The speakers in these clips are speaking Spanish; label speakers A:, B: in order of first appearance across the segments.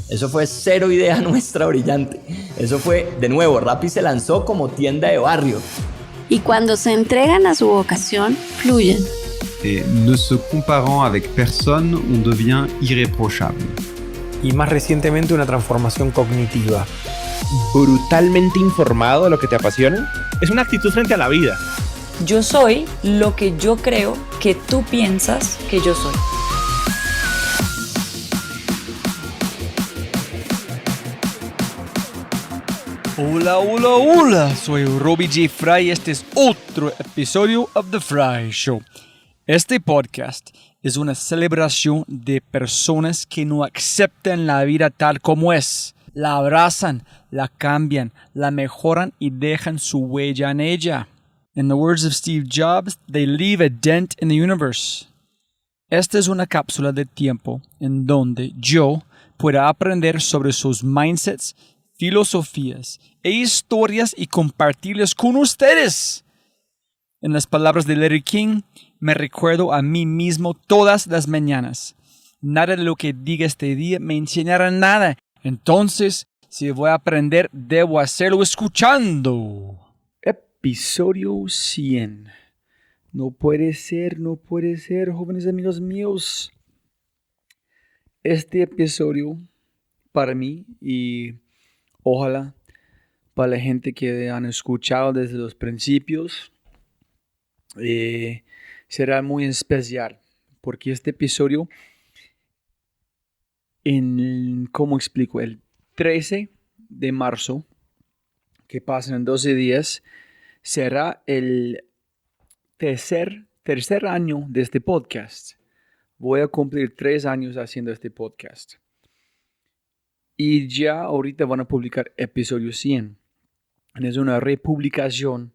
A: Eso fue cero idea nuestra brillante. Eso fue, de nuevo, Rappi se lanzó como tienda de barrio.
B: Y cuando se entregan a su vocación, fluyen.
C: Et ne se comparant avec personne, on devient irréprochable.
D: Y más recientemente una transformación cognitiva.
E: Brutalmente informado de lo que te apasiona. Es una actitud frente a la vida.
F: Yo soy lo que yo creo que tú piensas que yo soy.
G: Hola, hola, hola, soy Robbie J. Fry y este es otro episodio of The Fry Show. Este podcast es una celebración de personas que no aceptan la vida tal como es. La abrazan, la cambian, la mejoran y dejan su huella en ella. In the words of Steve Jobs, they leave a dent in the universe. Esta es una cápsula de tiempo en donde yo pueda aprender sobre sus mindsets, filosofías e historias y compartirlas con ustedes. En las palabras de Larry King, me recuerdo a mí mismo todas las mañanas. Nada de lo que diga este día me enseñará nada. Entonces, si voy a aprender, debo hacerlo escuchando. Episodio 100. No puede ser, jóvenes amigos míos. Este episodio, para mí y ojalá para la gente que han escuchado desde los principios, será muy especial. Porque este episodio, ¿cómo explico? El 13 de marzo, que pasan en 12 días, será el tercer año de este podcast. Voy a cumplir 3 años haciendo este podcast. Y ya ahorita van a publicar episodio 100. Es una republicación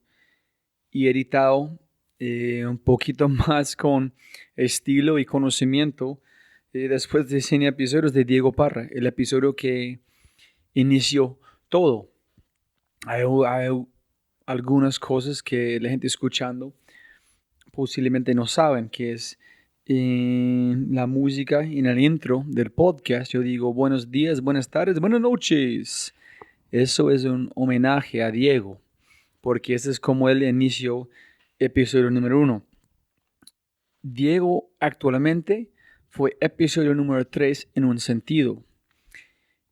G: y editado un poquito más con estilo y conocimiento después de 100 episodios de Diego Parra, el episodio que inició todo. Hay algunas cosas que la gente escuchando posiblemente no saben, que es la música en el intro del podcast. Yo digo buenos días, buenas tardes, buenas noches. Eso es un homenaje a Diego, porque ese es como él inició episodio número 1. Diego actualmente fue episodio número 3 en un sentido.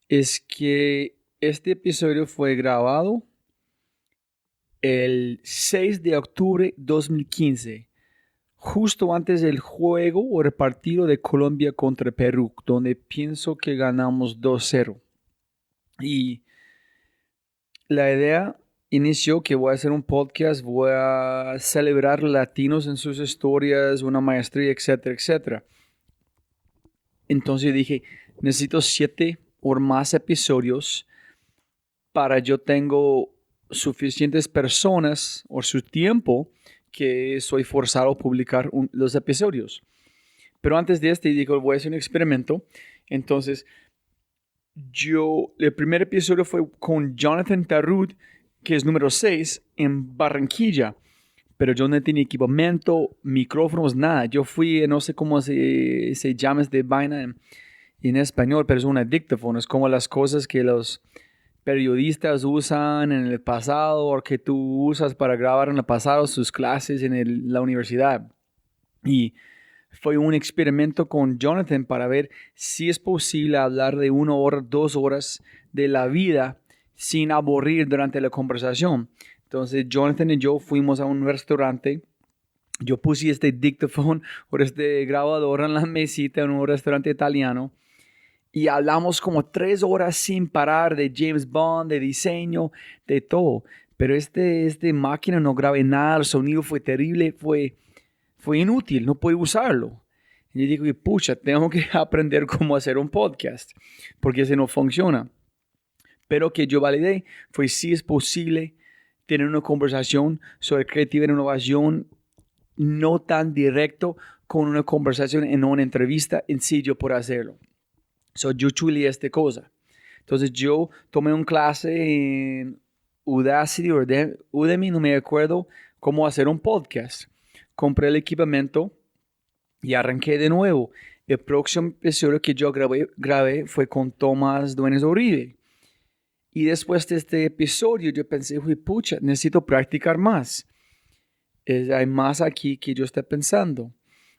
G: Es que este episodio fue grabado el 6 de octubre de 2015, justo antes del juego o el partido de Colombia contra Perú, donde pienso que ganamos 2-0. Y la idea inició que voy a hacer un podcast, voy a celebrar latinos en sus historias, una maestría, etcétera, etcétera. Entonces dije, necesito 7 o más episodios para yo tengo suficientes personas o su tiempo que soy forzado a publicar los episodios. Pero antes de este digo, voy a hacer un experimento. Entonces, el primer episodio fue con Jonathan Tarrud, que es número 6, en Barranquilla. Pero yo no tenía equipamiento, micrófonos, nada. Yo fui, no sé cómo se llama este vaina en español, pero es un dictaphone. Es como las cosas que los periodistas usan en el pasado o que tú usas para grabar en el pasado sus clases en la universidad. Y fue un experimento con Jonathan para ver si es posible hablar de 1 hora, 2 horas de la vida sin aburrir durante la conversación. Entonces Jonathan y yo fuimos a un restaurante. Yo puse este dictaphone o este grabador en la mesita en un restaurante italiano. Y hablamos como 3 horas sin parar de James Bond, de diseño, de todo. Pero este máquina no grabé nada, el sonido fue terrible, fue inútil, no pude usarlo. Y yo digo, pucha, tengo que aprender cómo hacer un podcast, porque ese no funciona. Pero que yo validé fue si es posible tener una conversación sobre creatividad e innovación no tan directo con una conversación en una entrevista en sí yo por hacerlo. Yo chuleé esta cosa. Entonces yo tomé una clase en Udacity o Udemy, no me acuerdo cómo hacer un podcast. Compré el equipamiento y arranqué de nuevo. El próximo episodio que yo grabé fue con Tomás Duenes Uribe. Y después de este episodio yo pensé, uy, pucha, necesito practicar más. Hay más aquí que yo estoy pensando.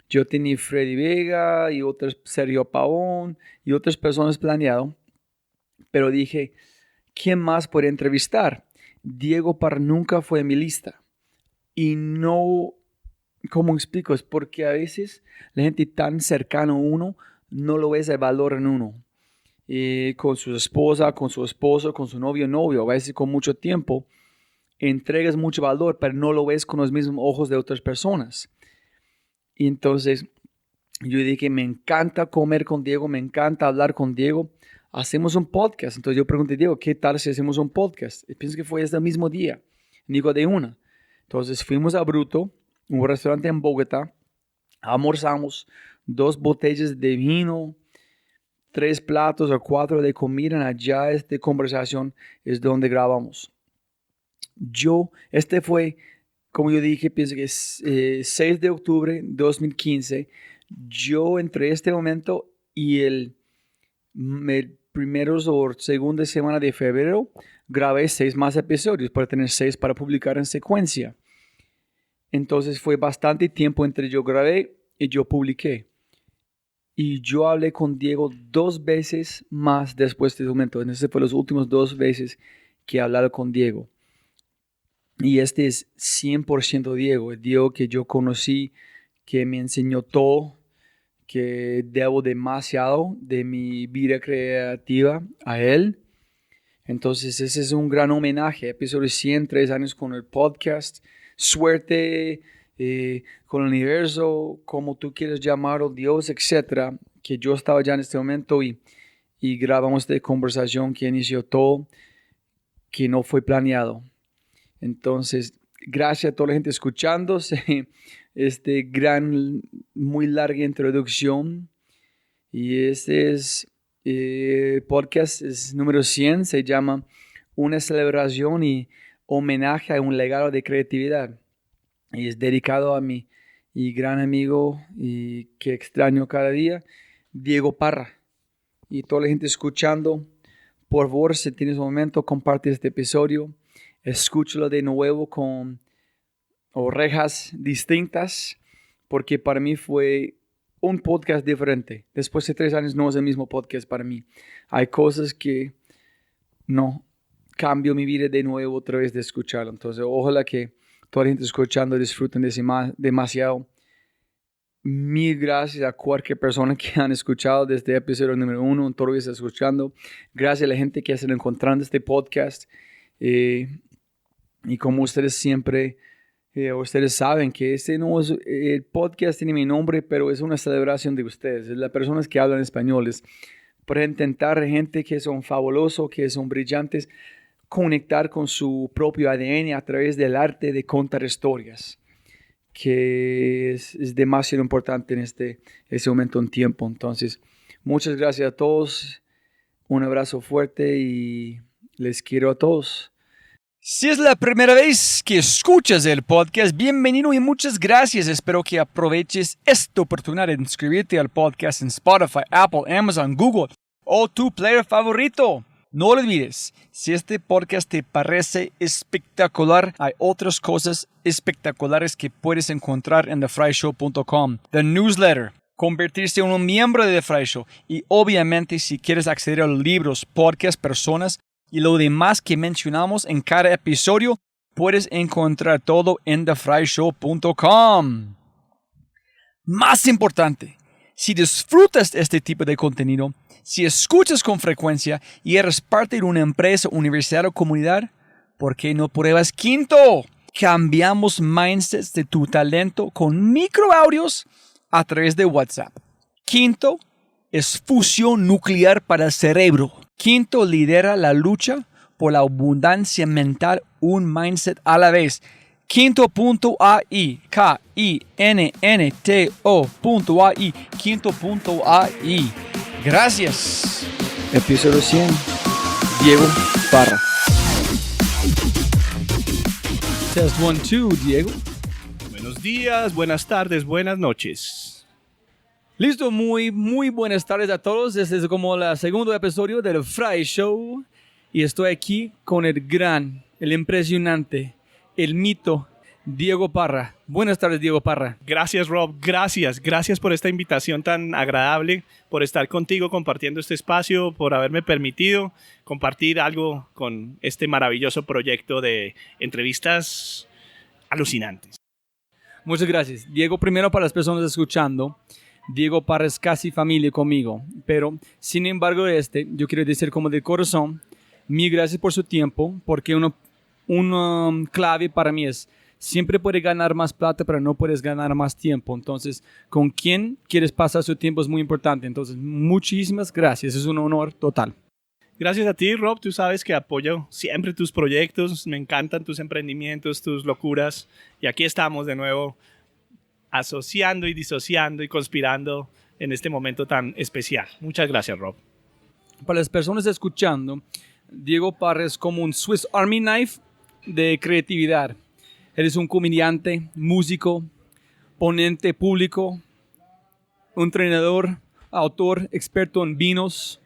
G: Yo tenía Freddy Vega y otros, Sergio Pavón y otras personas planeado. Pero dije, ¿quién más puede entrevistar? Diego Parra nunca fue en mi lista. Y no, ¿cómo explico? Es porque a veces la gente tan cercana a uno no lo ve ese valor en uno. Con su esposa, con su esposo, con su novio, a veces con mucho tiempo, entregas mucho valor, pero no lo ves con los mismos ojos de otras personas. Y entonces yo dije, me encanta comer con Diego, me encanta hablar con Diego. Hacemos un podcast. Entonces yo pregunté a Diego, ¿qué tal si hacemos un podcast? Y pienso que fue ese mismo día. Digo, de una. Entonces fuimos a Bruto, un restaurante en Bogotá. Almorzamos 2 botellas de vino, 3 platos o 4 de comida. Allá esta conversación es donde grabamos. Este fue, como yo dije, pienso que es 6 de octubre de 2015. Yo entre este momento y el primeros o segunda semana de febrero grabé 6 más episodios para tener 6 para publicar en secuencia. Entonces fue bastante tiempo entre yo grabé y yo publiqué. Y yo hablé con Diego 2 veces más después de ese momento. Entonces fue los últimos 2 veces que he hablado con Diego. Y este es 100% Diego. El Diego que yo conocí, que me enseñó todo, que debo demasiado de mi vida creativa a él. Entonces ese es un gran homenaje. Episodio 100, 3 años con el podcast. Suerte con el universo, como tú quieres llamarlo, Dios, etc. Que yo estaba ya en este momento y grabamos esta conversación que inició todo, que no fue planeado. Entonces, gracias a toda la gente escuchándose muy larga introducción. Y este es podcast, es número 100, se llama Una celebración y homenaje a un legado de creatividad. Y es dedicado a mi gran amigo y que extraño cada día, Diego Parra. Y toda la gente escuchando, por favor, si tienes un momento, comparte este episodio. Escúchalo de nuevo con orejas distintas, porque para mí fue un podcast diferente. Después de 3 años no es el mismo podcast para mí. Hay cosas que no cambio mi vida de nuevo otra vez de escucharlo. Entonces, ojalá que toda la gente escuchando disfruten demasiado. Mil gracias a cualquier persona que han escuchado desde el episodio número 1. Todavía está escuchando. Gracias a la gente que está encontrando este podcast. Y como ustedes siempre, ustedes saben que el podcast tiene mi nombre, pero es una celebración de ustedes, de las personas que hablan español. Para intentar gente que son fabulosos, que son brillantes, conectar con su propio ADN a través del arte de contar historias, que es demasiado importante en este momento en tiempo. Entonces, muchas gracias a todos, un abrazo fuerte y les quiero a todos. Si es la primera vez que escuchas el podcast, bienvenido y muchas gracias. Espero que aproveches esta oportunidad de inscribirte al podcast en Spotify, Apple, Amazon, Google o tu player favorito. No lo olvides, si este podcast te parece espectacular, hay otras cosas espectaculares que puedes encontrar en thefryshow.com. The newsletter, convertirse en un miembro de The Fry Show y obviamente si quieres acceder a libros, podcasts, personas y lo demás que mencionamos en cada episodio, puedes encontrar todo en thefryshow.com. Más importante, si disfrutas este tipo de contenido, si escuchas con frecuencia y eres parte de una empresa, universidad o comunidad, ¿por qué no pruebas Quinto? Cambiamos mindsets de tu talento con microaudios a través de WhatsApp. Quinto es fusión nuclear para el cerebro. Quinto lidera la lucha por la abundancia mental, un mindset a la vez. Quinto.ai, Kinnto.ai, Quinto.ai. Gracias. Episodio 100, Diego Parra. Test 1, 2, Diego.
H: Buenos días, buenas tardes, buenas noches. Listo, muy buenas tardes a todos. Este es como el segundo episodio del Fry Show. Y estoy aquí con el gran, el impresionante, el mito, Diego Parra. Buenas tardes, Diego Parra.
I: Gracias, Rob. Gracias por esta invitación tan agradable, por estar contigo compartiendo este espacio, por haberme permitido compartir algo con este maravilloso proyecto de entrevistas alucinantes.
H: Muchas gracias. Diego, primero para las personas escuchando, Diego Parra es casi familia conmigo, pero sin embargo yo quiero decir como de corazón, mil gracias por su tiempo, porque una clave para mí es, siempre puedes ganar más plata, pero no puedes ganar más tiempo. Entonces, con quién quieres pasar su tiempo es muy importante. Entonces, muchísimas gracias, es un honor total.
I: Gracias a ti, Rob. Tú sabes que apoyo siempre tus proyectos, me encantan tus emprendimientos, tus locuras, y aquí estamos de nuevo asociando y disociando y conspirando en este momento tan especial. Muchas gracias, Rob.
H: Para las personas escuchando, Diego Parra es como un Swiss Army Knife de creatividad. Él es un comediante, músico, ponente público, un entrenador, autor, experto en vinos,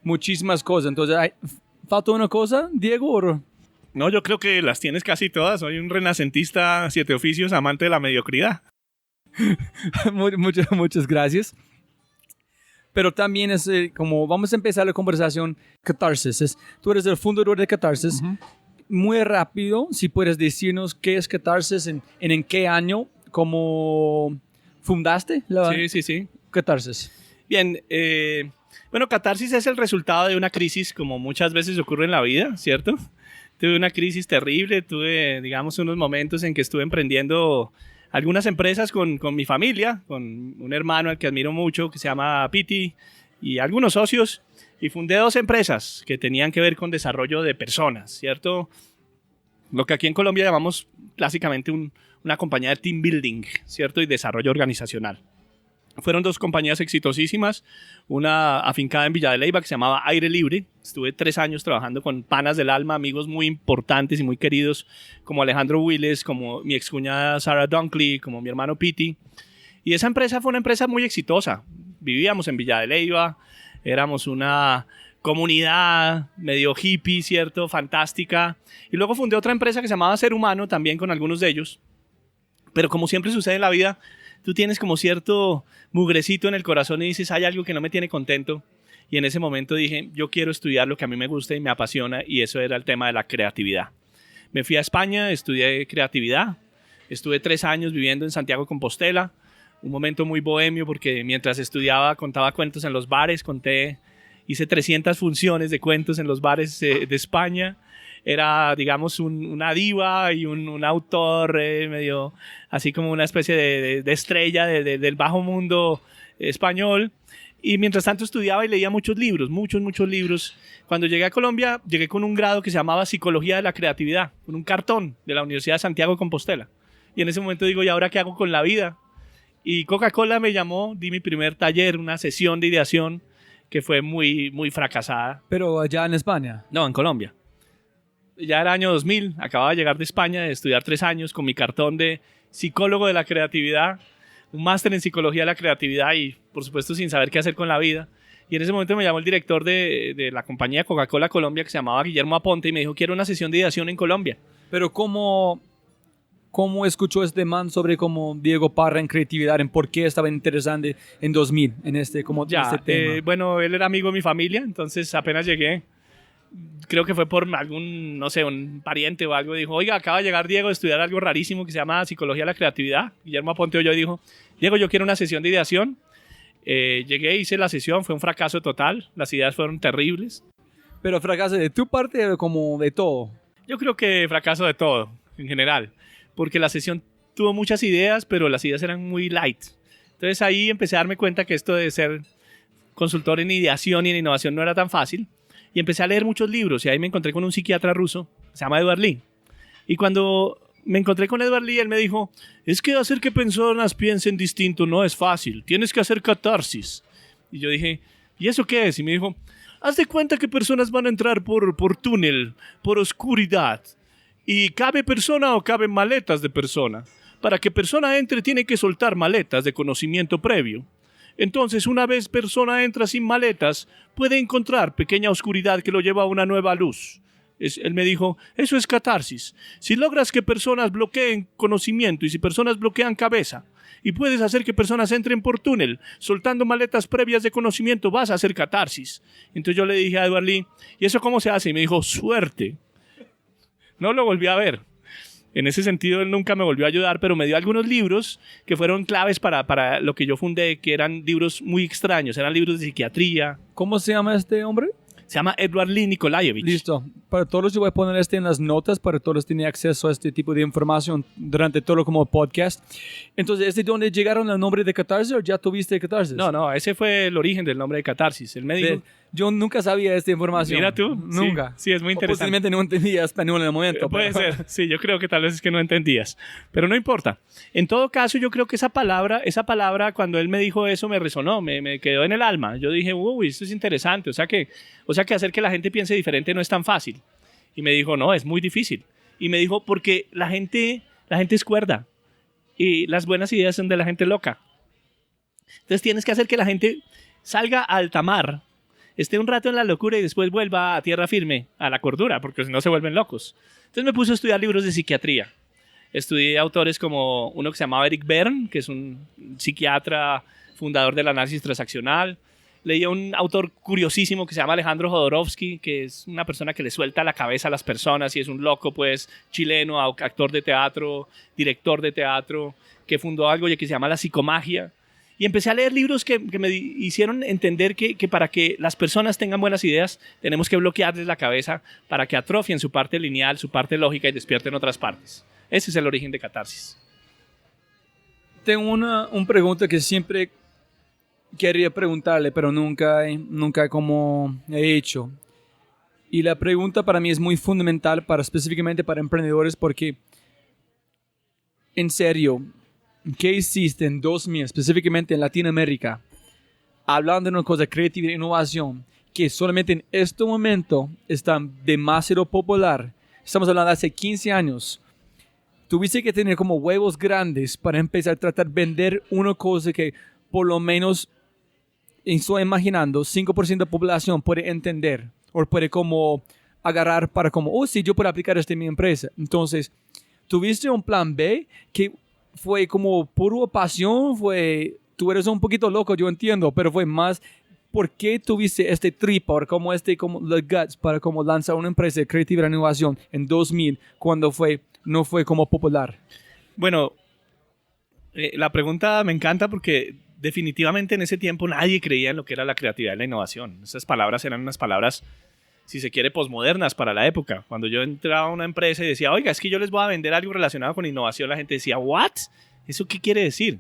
H: muchísimas cosas. Entonces, ¿falta una cosa, Diego? ¿O?
I: No, yo creo que las tienes casi todas. Soy un renacentista, 7 oficios, amante de la mediocridad.
H: Muchas gracias. Pero también es como vamos a empezar la conversación, Catarsis. Tú eres el fundador de Catarsis. Uh-huh. Muy rápido, si puedes decirnos qué es Catarsis, en qué año, cómo fundaste
I: Sí.
H: Catarsis.
I: Bien, bueno, Catarsis es el resultado de una crisis, como muchas veces ocurre en la vida, ¿cierto? Tuve una crisis terrible, tuve, digamos, unos momentos en que estuve emprendiendo algunas empresas con mi familia, con un hermano al que admiro mucho, que se llama Piti, y algunos socios, y fundé 2 empresas que tenían que ver con desarrollo de personas, ¿cierto? Lo que aquí en Colombia llamamos clásicamente una compañía de team building, ¿cierto? Y desarrollo organizacional. Fueron 2 compañías exitosísimas, una afincada en Villa de Leyva que se llamaba Aire Libre. Estuve 3 años trabajando con panas del alma, amigos muy importantes y muy queridos, como Alejandro Willes, como mi excuñada Sarah Dunkley, como mi hermano Piti. Y esa empresa fue una empresa muy exitosa. Vivíamos en Villa de Leyva, éramos una comunidad medio hippie, ¿cierto? Fantástica. Y luego fundé otra empresa que se llamaba Ser Humano, también con algunos de ellos. Pero como siempre sucede en la vida, tú tienes como cierto mugrecito en el corazón y dices, hay algo que no me tiene contento. Y en ese momento dije, yo quiero estudiar lo que a mí me gusta y me apasiona, y eso era el tema de la creatividad. Me fui a España, estudié creatividad. Estuve 3 años viviendo en Santiago de Compostela. Un momento muy bohemio porque mientras estudiaba contaba cuentos en los bares, hice 300 funciones de cuentos en los bares de España. Era, digamos, una diva y un autor medio, así como una especie de estrella del bajo mundo español. Y mientras tanto estudiaba y leía muchos libros. Cuando llegué a Colombia, llegué con un grado que se llamaba Psicología de la Creatividad, con un cartón de la Universidad de Santiago de Compostela. Y en ese momento digo, ¿y ahora qué hago con la vida? Y Coca-Cola me llamó, di mi primer taller, una sesión de ideación que fue muy, muy fracasada.
H: ¿Pero allá en España?
I: No, en Colombia. Ya era año 2000, acababa de llegar de España, de estudiar 3 años con mi cartón de psicólogo de la creatividad, un máster en psicología de la creatividad y, por supuesto, sin saber qué hacer con la vida. Y en ese momento me llamó el director de la compañía Coca-Cola Colombia, que se llamaba Guillermo Aponte, y me dijo, quiero una sesión de ideación en Colombia.
H: Pero ¿cómo escuchó este man sobre cómo Diego Parra en creatividad, en por qué estaba interesante en 2000, en este tema?
I: Bueno, él era amigo de mi familia, entonces apenas llegué, creo que fue por algún, no sé, un pariente o algo, dijo, oiga, acaba de llegar Diego de estudiar algo rarísimo que se llama Psicología de la Creatividad. Guillermo Aponte oyó y dijo, Diego, yo quiero una sesión de ideación. Llegué, hice la sesión, fue un fracaso total, las ideas fueron terribles.
H: ¿Pero fracaso de tu parte o como de todo?
I: Yo creo que fracaso de todo, en general, porque la sesión tuvo muchas ideas, pero las ideas eran muy light. Entonces ahí empecé a darme cuenta que esto de ser consultor en ideación y en innovación no era tan fácil. Y empecé a leer muchos libros y ahí me encontré con un psiquiatra ruso, se llama Edward Lee. Y cuando me encontré con Edward Lee, él me dijo, es que hacer que personas piensen distinto no es fácil, tienes que hacer catarsis. Y yo dije, ¿y eso qué es? Y me dijo, haz de cuenta que personas van a entrar por túnel, por oscuridad. Y ¿cabe persona o caben maletas de persona? Para que persona entre tiene que soltar maletas de conocimiento previo. Entonces, una vez persona entra sin maletas, puede encontrar pequeña oscuridad que lo lleva a una nueva luz. Él me dijo, eso es catarsis. Si logras que personas bloqueen conocimiento y si personas bloquean cabeza, y puedes hacer que personas entren por túnel, soltando maletas previas de conocimiento, vas a hacer catarsis. Entonces yo le dije a Edward Lee, ¿y eso cómo se hace? Y me dijo, suerte. No lo volví a ver. En ese sentido, él nunca me volvió a ayudar, pero me dio algunos libros que fueron claves para lo que yo fundé, que eran libros muy extraños, eran libros de psiquiatría.
H: ¿Cómo se llama este hombre?
I: Se llama Edward Lee Nikolaevich.
H: Listo. Para todos yo voy a poner en las notas para todos tener acceso a este tipo de información durante todo como podcast. Entonces, ¿es de dónde llegaron el nombre de catarsis o ya tuviste catarsis?
I: No, ese fue el origen del nombre de catarsis. Él me dijo...
H: Yo nunca sabía esta información.
I: Mira tú.
H: Nunca.
I: Sí, es muy interesante.
H: Posiblemente no entendía español en el momento.
I: Puede ser. Sí, yo creo que tal vez es que no entendías. Pero no importa. En todo caso, yo creo que esa palabra, cuando él me dijo eso, me resonó, me quedó en el alma. Yo dije, uy, esto es interesante. O sea que hacer que la gente piense diferente no es tan fácil. Y me dijo, no, es muy difícil. Y me dijo, porque la gente es cuerda. Y las buenas ideas son de la gente loca. Entonces tienes que hacer que la gente salga a alta mar, esté un rato en la locura y después vuelva a tierra firme, a la cordura, porque si no se vuelven locos. Entonces me puse a estudiar libros de psiquiatría. Estudié autores como uno que se llamaba Eric Berne, que es un psiquiatra fundador del análisis transaccional. Leí a un autor curiosísimo que se llama Alejandro Jodorowsky, que es una persona que le suelta la cabeza a las personas y es un loco, pues, chileno, actor de teatro, director de teatro, que fundó algo que se llama la psicomagia. Y empecé a leer libros que me hicieron entender que para que las personas tengan buenas ideas, tenemos que bloquearles la cabeza para que atrofien su parte lineal, su parte lógica y despierten otras partes. Ese es el origen de catarsis.
H: Tengo una pregunta que siempre quería preguntarle, pero nunca como he hecho. Y la pregunta para mí es muy fundamental específicamente para emprendedores porque, en serio, ¿qué hiciste en 2000, específicamente en Latinoamérica, hablando de una cosa creativa e innovación, que solamente en este momento está demasiado popular? Estamos hablando de hace 15 años. Tuviste que tener como huevos grandes para empezar a tratar de vender una cosa que por lo menos, estoy imaginando, 5% de la población puede entender o puede como agarrar para como, sí, yo puedo aplicar esto en mi empresa. Entonces, tuviste un plan B que fue como puro pasión, tú eres un poquito loco, yo entiendo, pero fue más, ¿por qué tuviste este trip or como los guts para como lanzar una empresa de creativa e innovación en 2000 cuando no fue como popular?
I: Bueno, la pregunta me encanta porque definitivamente en ese tiempo nadie creía en lo que era la creatividad y la innovación. Esas palabras eran unas palabras, si se quiere, posmodernas para la época. Cuando yo entraba a una empresa y decía, oiga, es que yo les voy a vender algo relacionado con innovación, la gente decía, ¿what? ¿Eso qué quiere decir?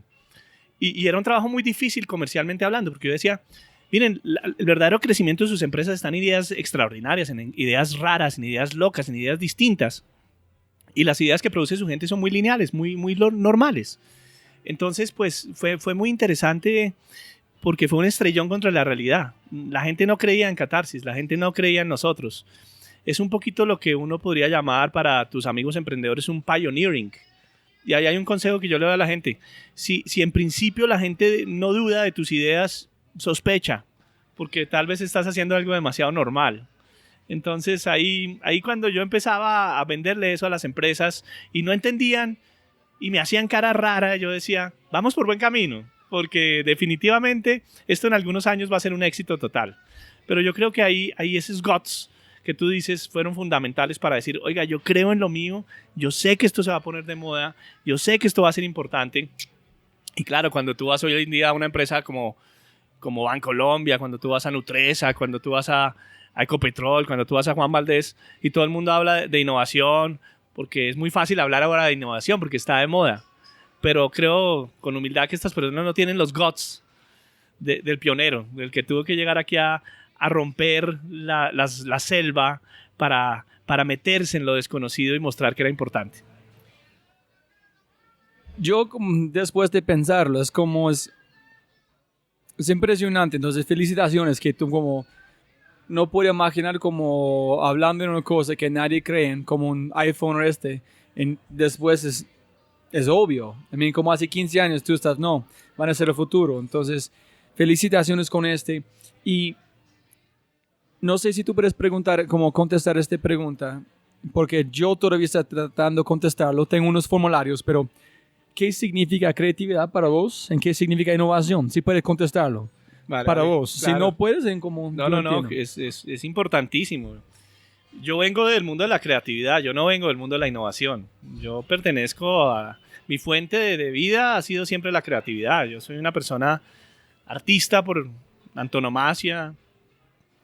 I: Y era un trabajo muy difícil comercialmente hablando, porque yo decía, miren, el verdadero crecimiento de sus empresas está en ideas extraordinarias, en ideas raras, en ideas locas, en ideas distintas. Y las ideas que produce su gente son muy lineales, muy normales. Entonces, pues, fue muy interesante porque fue un estrellón contra la realidad. La gente no creía en catarsis, la gente no creía en nosotros. Es un poquito lo que uno podría llamar para tus amigos emprendedores un pioneering. Y ahí hay un consejo que yo le doy a la gente. Si en principio la gente no duda de tus ideas, sospecha, porque tal vez estás haciendo algo demasiado normal. Entonces ahí cuando yo empezaba a venderle eso a las empresas y no entendían y me hacían cara rara, yo decía, vamos por buen camino, porque definitivamente esto en algunos años va a ser un éxito total. Pero yo creo que ahí esos guts que tú dices fueron fundamentales para decir, oiga, yo creo en lo mío, yo sé que esto se va a poner de moda, yo sé que esto va a ser importante. Y claro, cuando tú vas hoy en día a una empresa como Bancolombia, cuando tú vas a Nutresa, cuando tú vas a Ecopetrol, cuando tú vas a Juan Valdez y todo el mundo habla de innovación, porque es muy fácil hablar ahora de innovación porque está de moda. Pero creo con humildad que estas personas no tienen los guts del pionero, del que tuvo que llegar aquí a romper la selva para meterse en lo desconocido y mostrar que era importante.
H: Yo, después de pensarlo, es impresionante. Entonces, felicitaciones que tú como no puedo imaginar como hablando de una cosa que nadie cree en, como un iPhone o después es obvio. Como hace 15 años tú estás, no, van a ser el futuro. Entonces, felicitaciones con este. Y no sé si tú puedes preguntar, cómo contestar esta pregunta, porque yo todavía estoy tratando de contestarlo. Tengo unos formularios, pero ¿qué significa creatividad para vos? ¿En qué significa innovación? Si puedes contestarlo.
I: Vale,
H: para
I: vale,
H: vos.
I: claro.
H: Si no puedes, en como...
I: No, es importantísimo. Yo vengo del mundo de la creatividad, yo no vengo del mundo de la innovación. Yo pertenezco a... Mi fuente de vida ha sido siempre la creatividad. Yo soy una persona artista por antonomasia.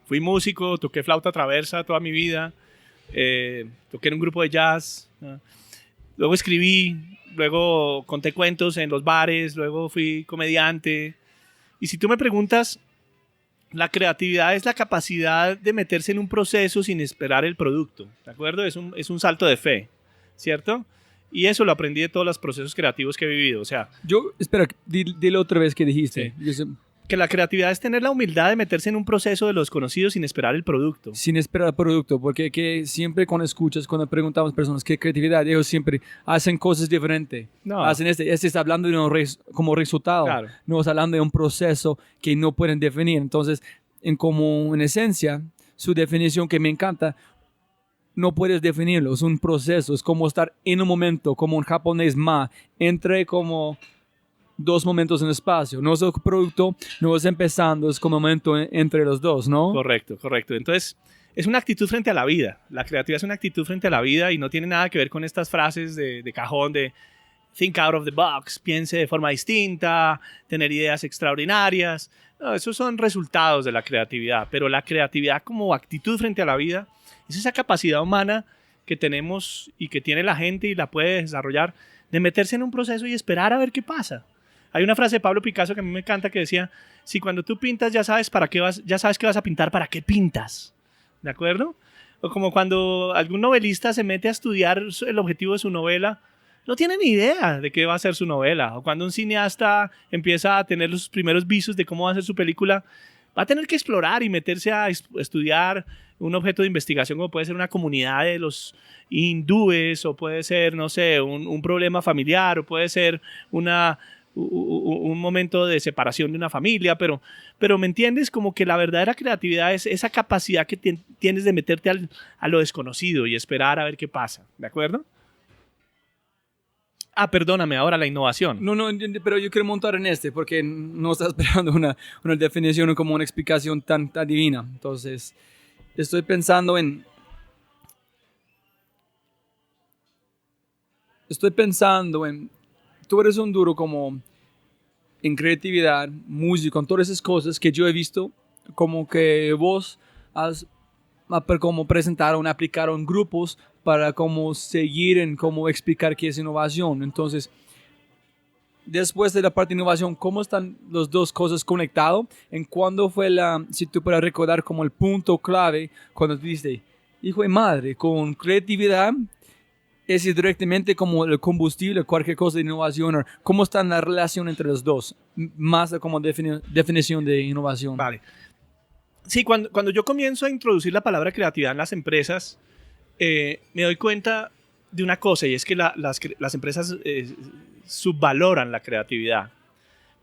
I: Fui músico, toqué flauta traversa toda mi vida. Toqué en un grupo de jazz. Luego escribí, luego conté cuentos en los bares, luego fui comediante. Y si tú me preguntas, la creatividad es la capacidad de meterse en un proceso sin esperar el producto, ¿de acuerdo? Es un salto de fe, ¿cierto? Y eso lo aprendí de todos los procesos creativos que he vivido. O sea,
H: Espera, dile otra vez que dijiste.
I: que la creatividad es tener la humildad de meterse en un proceso de lo desconocido sin esperar el producto.
H: Sin esperar el producto, porque que siempre cuando escuchas, cuando preguntamos a personas qué creatividad, ellos siempre hacen cosas diferentes.
I: No.
H: Hacen este está hablando de como resultado.
I: Claro.
H: No está hablando de un proceso que no pueden definir. Entonces, en esencia, su definición que me encanta, no puedes definirlo. Es un proceso. Es como estar en un momento, como un japonés entre como dos momentos en el espacio. No es el producto, no es empezando, es como un momento entre los dos, ¿no?
I: Correcto. Entonces, es una actitud frente a la vida. La creatividad es una actitud frente a la vida y no tiene nada que ver con estas frases de cajón de think out of the box, piense de forma distinta, tener ideas extraordinarias. No, esos son resultados de la creatividad, pero la creatividad como actitud frente a la vida es esa capacidad humana que tenemos y que tiene la gente y la puede desarrollar de meterse en un proceso y esperar a ver qué pasa. Hay una frase de Pablo Picasso que a mí me encanta que decía, si cuando tú pintas ya sabes qué vas a pintar, ¿para qué pintas? ¿De acuerdo? O como cuando algún novelista se mete a estudiar el objetivo de su novela, no tiene ni idea de qué va a ser su novela. O cuando un cineasta empieza a tener los primeros visos de cómo va a ser su película, va a tener que explorar y meterse a estudiar un objeto de investigación como puede ser una comunidad de los hindúes o puede ser, no sé, un problema familiar o puede ser un momento de separación de una familia, pero ¿me entiendes? Como que la verdadera creatividad es esa capacidad que tienes de meterte a lo desconocido y esperar a ver qué pasa, ¿de acuerdo? Perdóname, ahora la innovación.
H: No, pero yo quiero montar en porque no estás esperando una definición o como una explicación tan divina. Entonces, estoy pensando en tú eres un duro como en creatividad, música, con todas esas cosas que yo he visto, como que vos has como presentaron, aplicaron grupos para como seguir en cómo explicar qué es innovación. Entonces, después de la parte de innovación, ¿cómo están las dos cosas conectadas? ¿En cuándo fue si tú puedes recordar como el punto clave cuando dijiste, hijo de madre, con creatividad es directamente como el combustible, cualquier cosa de innovación? ¿Cómo está la relación entre los dos? Más como definición de innovación.
I: Vale. Sí, cuando yo comienzo a introducir la palabra creatividad en las empresas, me doy cuenta de una cosa, y es que las empresas subvaloran la creatividad.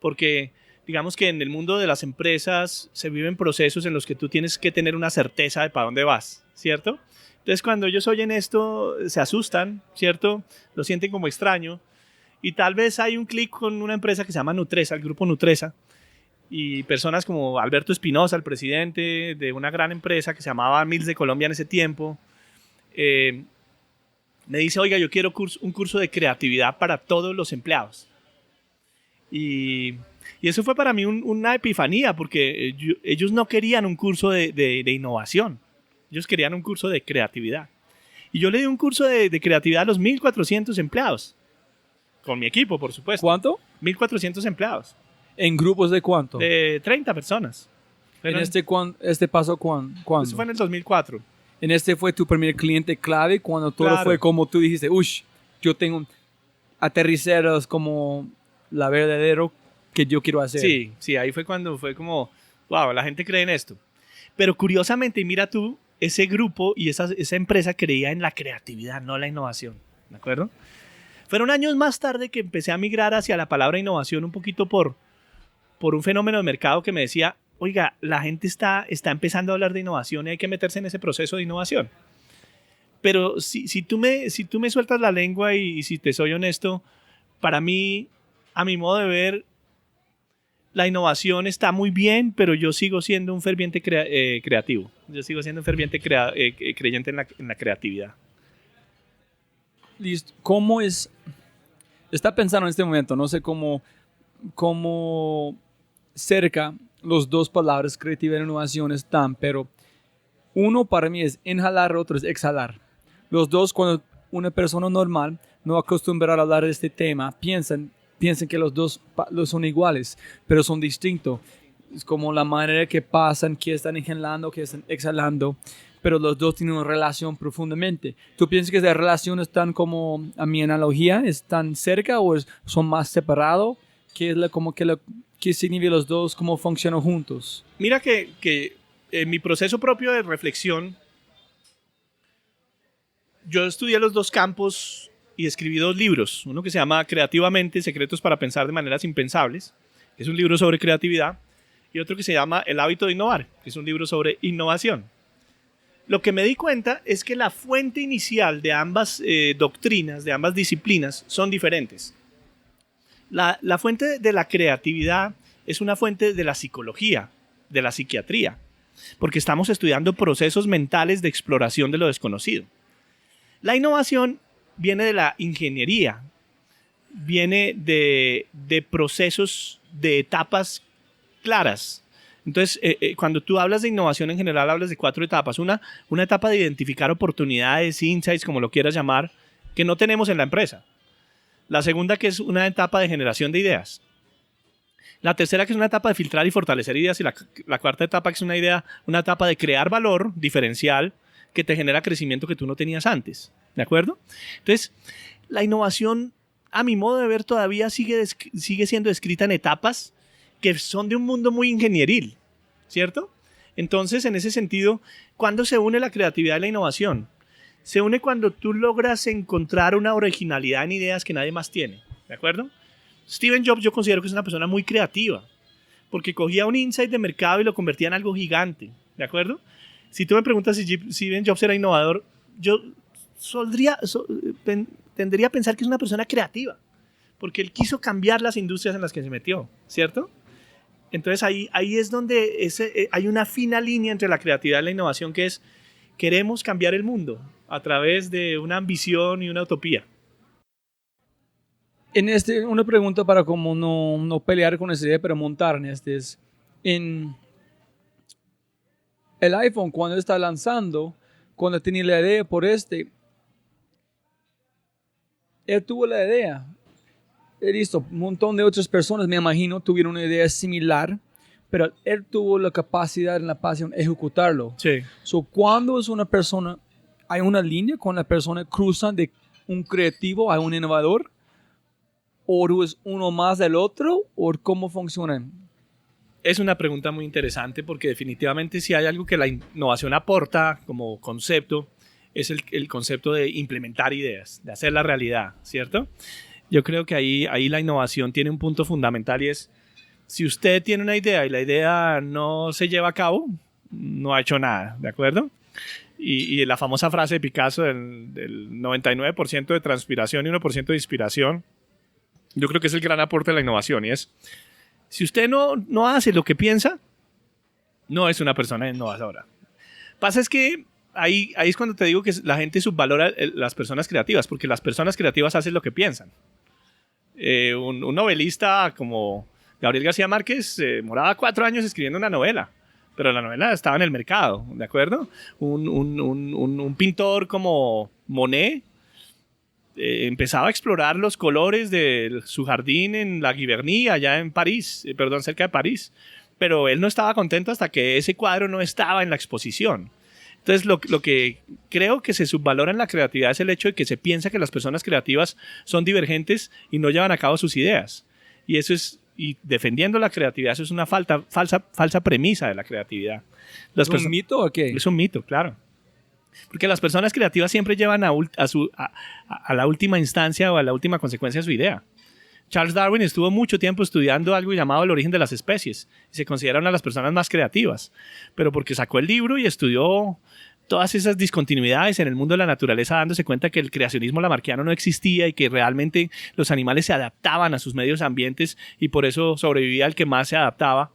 I: Porque digamos que en el mundo de las empresas se viven procesos en los que tú tienes que tener una certeza de para dónde vas, ¿cierto? Entonces, cuando ellos oyen esto, se asustan, ¿cierto? Lo sienten como extraño. Y tal vez hay un clic con una empresa que se llama Nutresa, el grupo Nutresa, y personas como Alberto Espinosa, el presidente de una gran empresa que se llamaba Mills de Colombia en ese tiempo, me dice, oiga, yo quiero un curso de creatividad para todos los empleados. Y eso fue para mí una epifanía, porque ellos no querían un curso de innovación. Ellos querían un curso de creatividad. Y yo le di un curso de creatividad a los 1.400 empleados. Con mi equipo, por supuesto.
H: ¿Cuánto?
I: 1.400 empleados.
H: ¿En grupos de cuánto?
I: De 30 personas.
H: ¿En este pasó cuándo?
I: Eso fue en el 2004.
H: ¿En este fue tu primer cliente clave cuando todo fue como tú dijiste, yo tengo aterriceros como la verdadero que yo quiero hacer?
I: Sí, ahí fue cuando fue como, wow, la gente cree en esto. Pero curiosamente, mira tú, ese grupo y esa empresa creía en la creatividad, no la innovación, ¿de acuerdo? Fueron años más tarde que empecé a migrar hacia la palabra innovación un poquito por por un fenómeno de mercado que me decía, oiga, la gente está empezando a hablar de innovación y hay que meterse en ese proceso de innovación. Pero si tú me sueltas la lengua y si te soy honesto, para mí, a mi modo de ver, la innovación está muy bien, pero yo sigo siendo un ferviente creativo. Yo sigo siendo un ferviente creyente en la creatividad.
H: Listo. ¿Cómo es? Está pensando en este momento, no sé cómo cerca los dos palabras creatividad e innovación están, pero uno para mí es inhalar, otro es exhalar. Los dos, cuando una persona normal no acostumbrada a hablar de este tema, piensan que los dos son iguales, pero son distintos. Es como la manera que pasan, que están inhalando, que están exhalando, pero los dos tienen una relación profundamente. ¿Tú piensas que esas relaciones están como, a mi analogía, están cerca o son más separados? ¿Qué significa los dos? ¿Cómo funcionan juntos?
I: Mira que en mi proceso propio de reflexión, yo estudié los dos campos y escribí 2 libros. Uno que se llama Creativamente, Secretos para Pensar de Maneras Impensables, que es un libro sobre creatividad, y otro que se llama El Hábito de Innovar, que es un libro sobre innovación. Lo que me di cuenta es que la fuente inicial de ambas doctrinas, de ambas disciplinas, son diferentes. La fuente de la creatividad es una fuente de la psicología, de la psiquiatría, porque estamos estudiando procesos mentales de exploración de lo desconocido. La innovación viene de la ingeniería, viene de procesos, de etapas claras. Entonces, cuando tú hablas de innovación en general, hablas de 4 etapas. Una etapa de identificar oportunidades, insights, como lo quieras llamar, que no tenemos en la empresa. La segunda, que es una etapa de generación de ideas. La tercera, que es una etapa de filtrar y fortalecer ideas. Y la cuarta etapa, que es una etapa de crear valor diferencial que te genera crecimiento que tú no tenías antes. ¿De acuerdo? Entonces, la innovación, a mi modo de ver, todavía sigue siendo descrita en etapas que son de un mundo muy ingenieril, ¿cierto? Entonces, en ese sentido, ¿cuándo se une la creatividad y la innovación? Se une cuando tú logras encontrar una originalidad en ideas que nadie más tiene, ¿de acuerdo? Steve Jobs yo considero que es una persona muy creativa, porque cogía un insight de mercado y lo convertía en algo gigante, ¿de acuerdo? Si tú me preguntas si Steve Jobs era innovador, yo tendría a pensar que es una persona creativa, porque él quiso cambiar las industrias en las que se metió, ¿cierto? Entonces ahí es donde hay una fina línea entre la creatividad y la innovación, que es, queremos cambiar el mundo a través de una ambición y una utopía.
H: Una pregunta para como no pelear con esa idea, pero montar en es, en el iPhone, cuando está lanzando, cuando tenía la idea por él tuvo la idea. Listo, un montón de otras personas, me imagino, tuvieron una idea similar, pero él tuvo la capacidad, la pasión, ejecutarlo.
I: Sí.
H: Cuando es una persona, hay una línea con la persona cruza de un creativo a un innovador, o es uno más del otro, o cómo funcionan.
I: Es una pregunta muy interesante, porque definitivamente si hay algo que la innovación aporta como concepto, es el concepto de implementar ideas, de hacer la realidad, ¿cierto? Yo creo que ahí la innovación tiene un punto fundamental, y es, si usted tiene una idea y la idea no se lleva a cabo, no ha hecho nada, ¿de acuerdo? Y la famosa frase de Picasso del 99% de transpiración y 1% de inspiración, yo creo que es el gran aporte de la innovación, y es, si usted no hace lo que piensa, no es una persona innovadora. Pasa es que ahí es cuando te digo que la gente subvalora las personas creativas, porque las personas creativas hacen lo que piensan. Un novelista como Gabriel García Márquez moraba 4 años escribiendo una novela, pero la novela estaba en el mercado, ¿de acuerdo? Un pintor como Monet empezaba a explorar los colores de su jardín en la Giverny, allá en París, cerca de París, pero él no estaba contento hasta que ese cuadro no estaba en la exposición. Entonces, lo que creo que se subvalora en la creatividad es el hecho de que se piensa que las personas creativas son divergentes y no llevan a cabo sus ideas. Y defendiendo la creatividad, eso es una falsa premisa de la creatividad.
H: ¿Es un mito o qué?
I: Es un mito, claro. Porque las personas creativas siempre llevan a la última instancia o a la última consecuencia su idea. Charles Darwin estuvo mucho tiempo estudiando algo llamado el origen de las especies y se considera una de las personas más creativas, pero porque sacó el libro y estudió todas esas discontinuidades en el mundo de la naturaleza, dándose cuenta que el creacionismo lamarckiano no existía y que realmente los animales se adaptaban a sus medios ambientes y por eso sobrevivía el que más se adaptaba.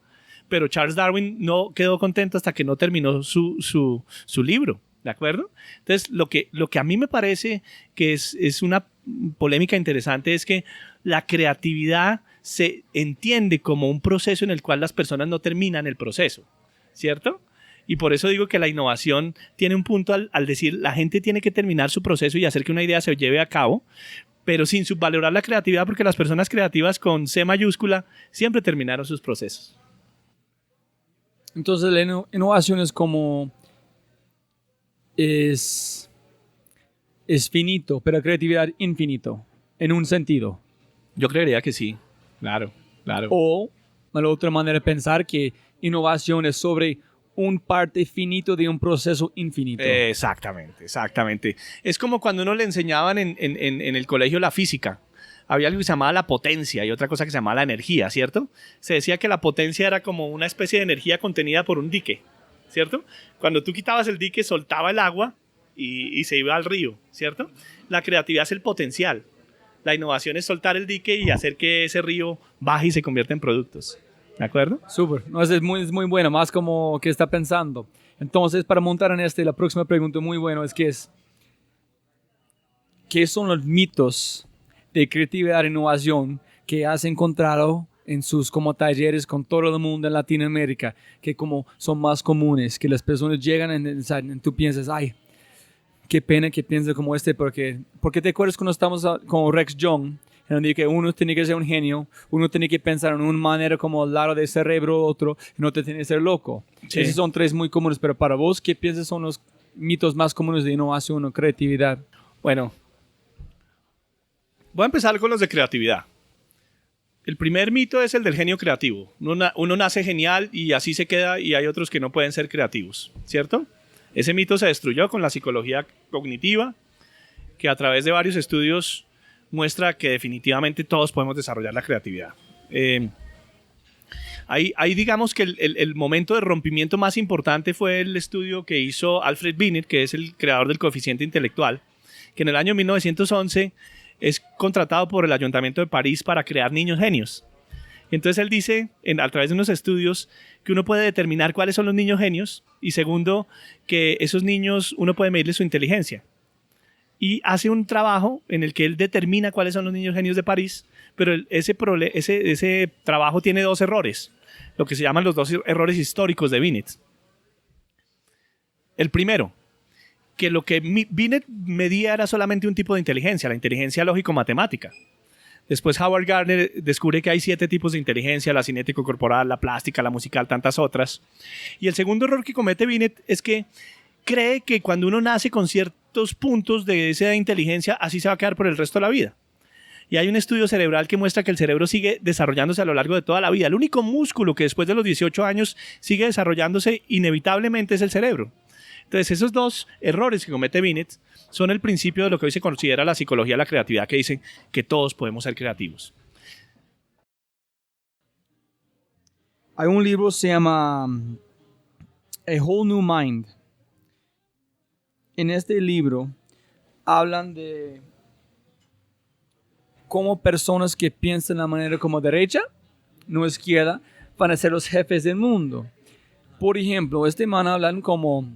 I: Pero Charles Darwin no quedó contento hasta que no terminó su libro, ¿de acuerdo? Entonces, lo que a mí me parece que es una polémica interesante es que la creatividad se entiende como un proceso en el cual las personas no terminan el proceso, ¿cierto? Y por eso digo que la innovación tiene un punto al decir la gente tiene que terminar su proceso y hacer que una idea se lleve a cabo, pero sin subvalorar la creatividad, porque las personas creativas con C mayúscula siempre terminaron sus procesos.
H: Entonces la innovación es como es finito, pero creatividad infinito, en un sentido.
I: Yo creería que sí, claro.
H: O la otra manera de pensar que innovación es sobre un parte finito de un proceso infinito.
I: Exactamente. Es como cuando uno le enseñaban en el colegio la física. Había algo que se llamaba la potencia y otra cosa que se llamaba la energía, ¿cierto? Se decía que la potencia era como una especie de energía contenida por un dique, ¿cierto? Cuando tú quitabas el dique, soltaba el agua y se iba al río, ¿cierto? La creatividad es el potencial. La innovación es soltar el dique y hacer que ese río baje y se convierta en productos. ¿De acuerdo?
H: Súper. No, es muy bueno, más como que está pensando. Entonces, para montar en la próxima pregunta muy bueno es ¿qué son los mitos de creatividad e innovación que has encontrado en sus como talleres con todo el mundo en Latinoamérica, que como son más comunes, que las personas llegan y tú piensas, ay, qué pena que piense como porque te acuerdas cuando estamos con Rex Jung, en donde que uno tiene que ser un genio, uno tiene que pensar en una manera como al lado del cerebro, otro, y no te tiene que ser loco. Sí. Esos son tres muy comunes, pero para vos, ¿qué piensas son los mitos más comunes de innovación o creatividad?
I: Bueno, voy a empezar con los de creatividad. El primer mito es el del genio creativo. Uno nace genial y así se queda y hay otros que no pueden ser creativos, ¿cierto? Ese mito se destruyó con la psicología cognitiva, que a través de varios estudios muestra que definitivamente todos podemos desarrollar la creatividad. Ahí digamos que el momento de rompimiento más importante fue el estudio que hizo Alfred Binet, que es el creador del coeficiente intelectual, que en el año 1911 es contratado por el Ayuntamiento de París para crear niños genios. Entonces él dice, a través de unos estudios, que uno puede determinar cuáles son los niños genios y segundo, que esos niños uno puede medirle su inteligencia. Y hace un trabajo en el que él determina cuáles son los niños genios de París, pero ese trabajo tiene dos errores, lo que se llaman los dos errores históricos de Binet. El primero, que lo que Binet medía era solamente un tipo de inteligencia, la inteligencia lógico-matemática. Después Howard Gardner descubre que hay 7 tipos de inteligencia, la cinético-corporal, la plástica, la musical, tantas otras. Y el segundo error que comete Binet es que cree que cuando uno nace con ciertos puntos de esa inteligencia, así se va a quedar por el resto de la vida. Y hay un estudio cerebral que muestra que el cerebro sigue desarrollándose a lo largo de toda la vida. El único músculo que después de los 18 años sigue desarrollándose inevitablemente es el cerebro. Entonces, esos dos errores que comete Binet son el principio de lo que hoy se considera la psicología de la creatividad, que dice que todos podemos ser creativos.
H: Hay un libro que se llama A Whole New Mind. En este libro hablan de cómo personas que piensan de la manera como derecha, no izquierda, van a ser los jefes del mundo. Por ejemplo, man hablan como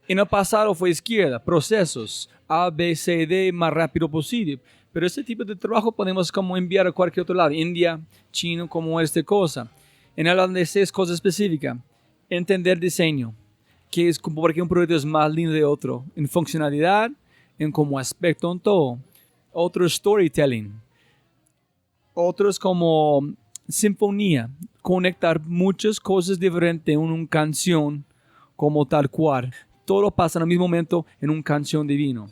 H: en el pasado fue izquierda, procesos, A, B, C, D, más rápido posible. Pero este tipo de trabajo podemos como enviar a cualquier otro lado, India, China, como cosa. En hablan de 6 cosas específicas. Entender diseño, que es como porque un proyecto es más lindo de otro, en funcionalidad, en como aspecto en todo. Otro storytelling. Otros como sinfonía, conectar muchas cosas diferentes en una canción como tal cual. Todo pasa en el mismo momento en una canción divino.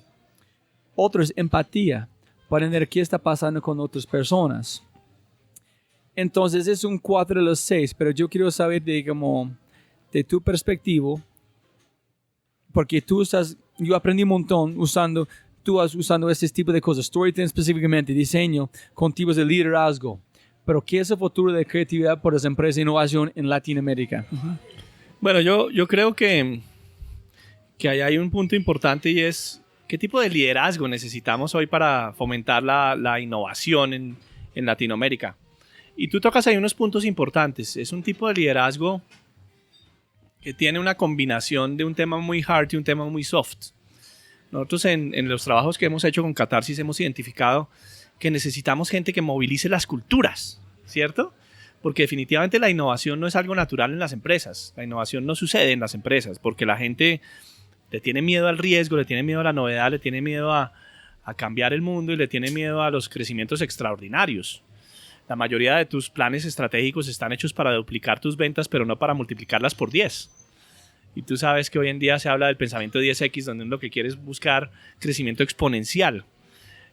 H: Otro es empatía, para entender qué está pasando con otras personas. Entonces es un 4 de los 6, pero yo quiero saber de tu perspectiva, porque yo aprendí un montón usando tú has usando este tipo de cosas, storytelling específicamente, diseño, con tipos de liderazgo. Pero ¿qué es el futuro de creatividad por las empresas de innovación en Latinoamérica?
I: Bueno, yo creo que ahí hay un punto importante y es qué tipo de liderazgo necesitamos hoy para fomentar la innovación en Latinoamérica. Y tú tocas ahí unos puntos importantes. Es un tipo de liderazgo que tiene una combinación de un tema muy hard y un tema muy soft. Nosotros en los trabajos que hemos hecho con Catarsis hemos identificado que necesitamos gente que movilice las culturas, ¿cierto? Porque definitivamente la innovación no es algo natural en las empresas. La innovación no sucede en las empresas porque la gente le tiene miedo al riesgo, le tiene miedo a la novedad, le tiene miedo a cambiar el mundo y le tiene miedo a los crecimientos extraordinarios. La mayoría de tus planes estratégicos están hechos para duplicar tus ventas, pero no para multiplicarlas por 10. Y tú sabes que hoy en día se habla del pensamiento 10X, donde lo que quieres es buscar crecimiento exponencial.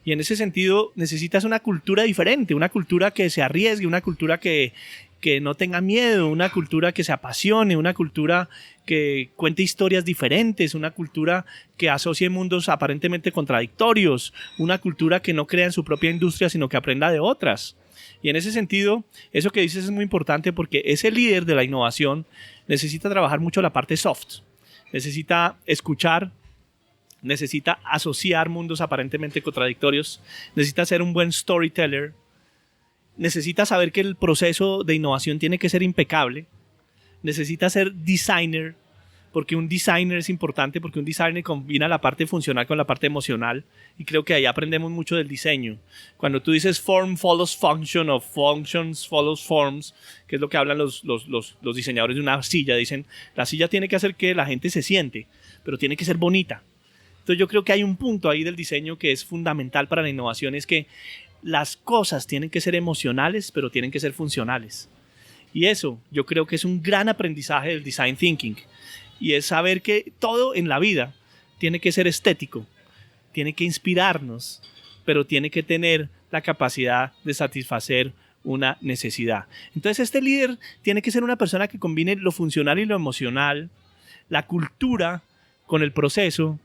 I: Y en ese sentido necesitas una cultura diferente, una cultura que se arriesgue, una cultura que no tenga miedo, una cultura que se apasione, una cultura que cuente historias diferentes, una cultura que asocie mundos aparentemente contradictorios, una cultura que no crea en su propia industria, sino que aprenda de otras. Y en ese sentido, eso que dices es muy importante porque ese líder de la innovación necesita trabajar mucho la parte soft, necesita escuchar, necesita asociar mundos aparentemente contradictorios, necesita ser un buen storyteller, necesita saber que el proceso de innovación tiene que ser impecable, necesita ser designer, porque un designer es importante, porque un designer combina la parte funcional con la parte emocional, y creo que ahí aprendemos mucho del diseño. Cuando tú dices form follows function o functions follows forms, que es lo que hablan los diseñadores de una silla, dicen, la silla tiene que hacer que la gente se siente, pero tiene que ser bonita. Entonces yo creo que hay un punto ahí del diseño que es fundamental para la innovación, es que las cosas tienen que ser emocionales, pero tienen que ser funcionales. Y eso yo creo que es un gran aprendizaje del design thinking. Y es saber que todo en la vida tiene que ser estético, tiene que inspirarnos, pero tiene que tener la capacidad de satisfacer una necesidad. Entonces este líder tiene que ser una persona que combine lo funcional y lo emocional, la cultura con el proceso,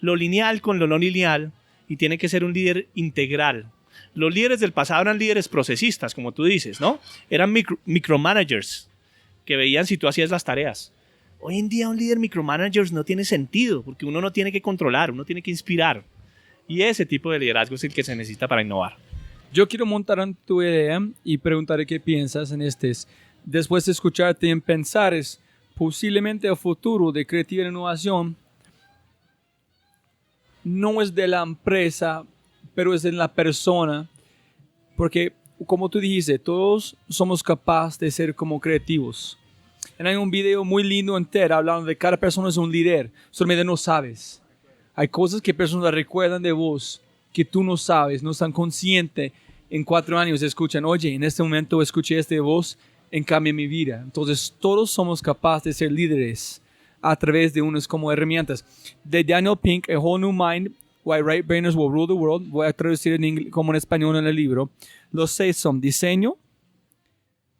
I: lo lineal con lo no lineal, y tiene que ser un líder integral. Los líderes del pasado eran líderes procesistas, como tú dices, ¿no? Eran micromanagers que veían si tú hacías las tareas. Hoy en día un líder micromanager no tiene sentido, porque uno no tiene que controlar, uno tiene que inspirar. Y ese tipo de liderazgo es el que se necesita para innovar.
H: Yo quiero montar en tu idea y preguntar qué piensas en estos. Después de escucharte en pensar, es posiblemente el futuro de creatividad e innovación no es de la empresa, pero es de la persona. Porque, como tú dijiste, todos somos capaces de ser como creativos. Hay un video muy lindo entero hablando de cada persona es un líder, solamente no sabes. Hay cosas que personas recuerdan de vos que tú no sabes, no están conscientes. En 4 años escuchan, oye, en este momento escuché de vos, en cambio mi vida. Entonces todos somos capaces de ser líderes a través de unas como herramientas. De Daniel Pink, A Whole New Mind, Why Right Brainers Will Rule the World, voy a traducir en inglés, como en español en el libro. Los 6 son diseño,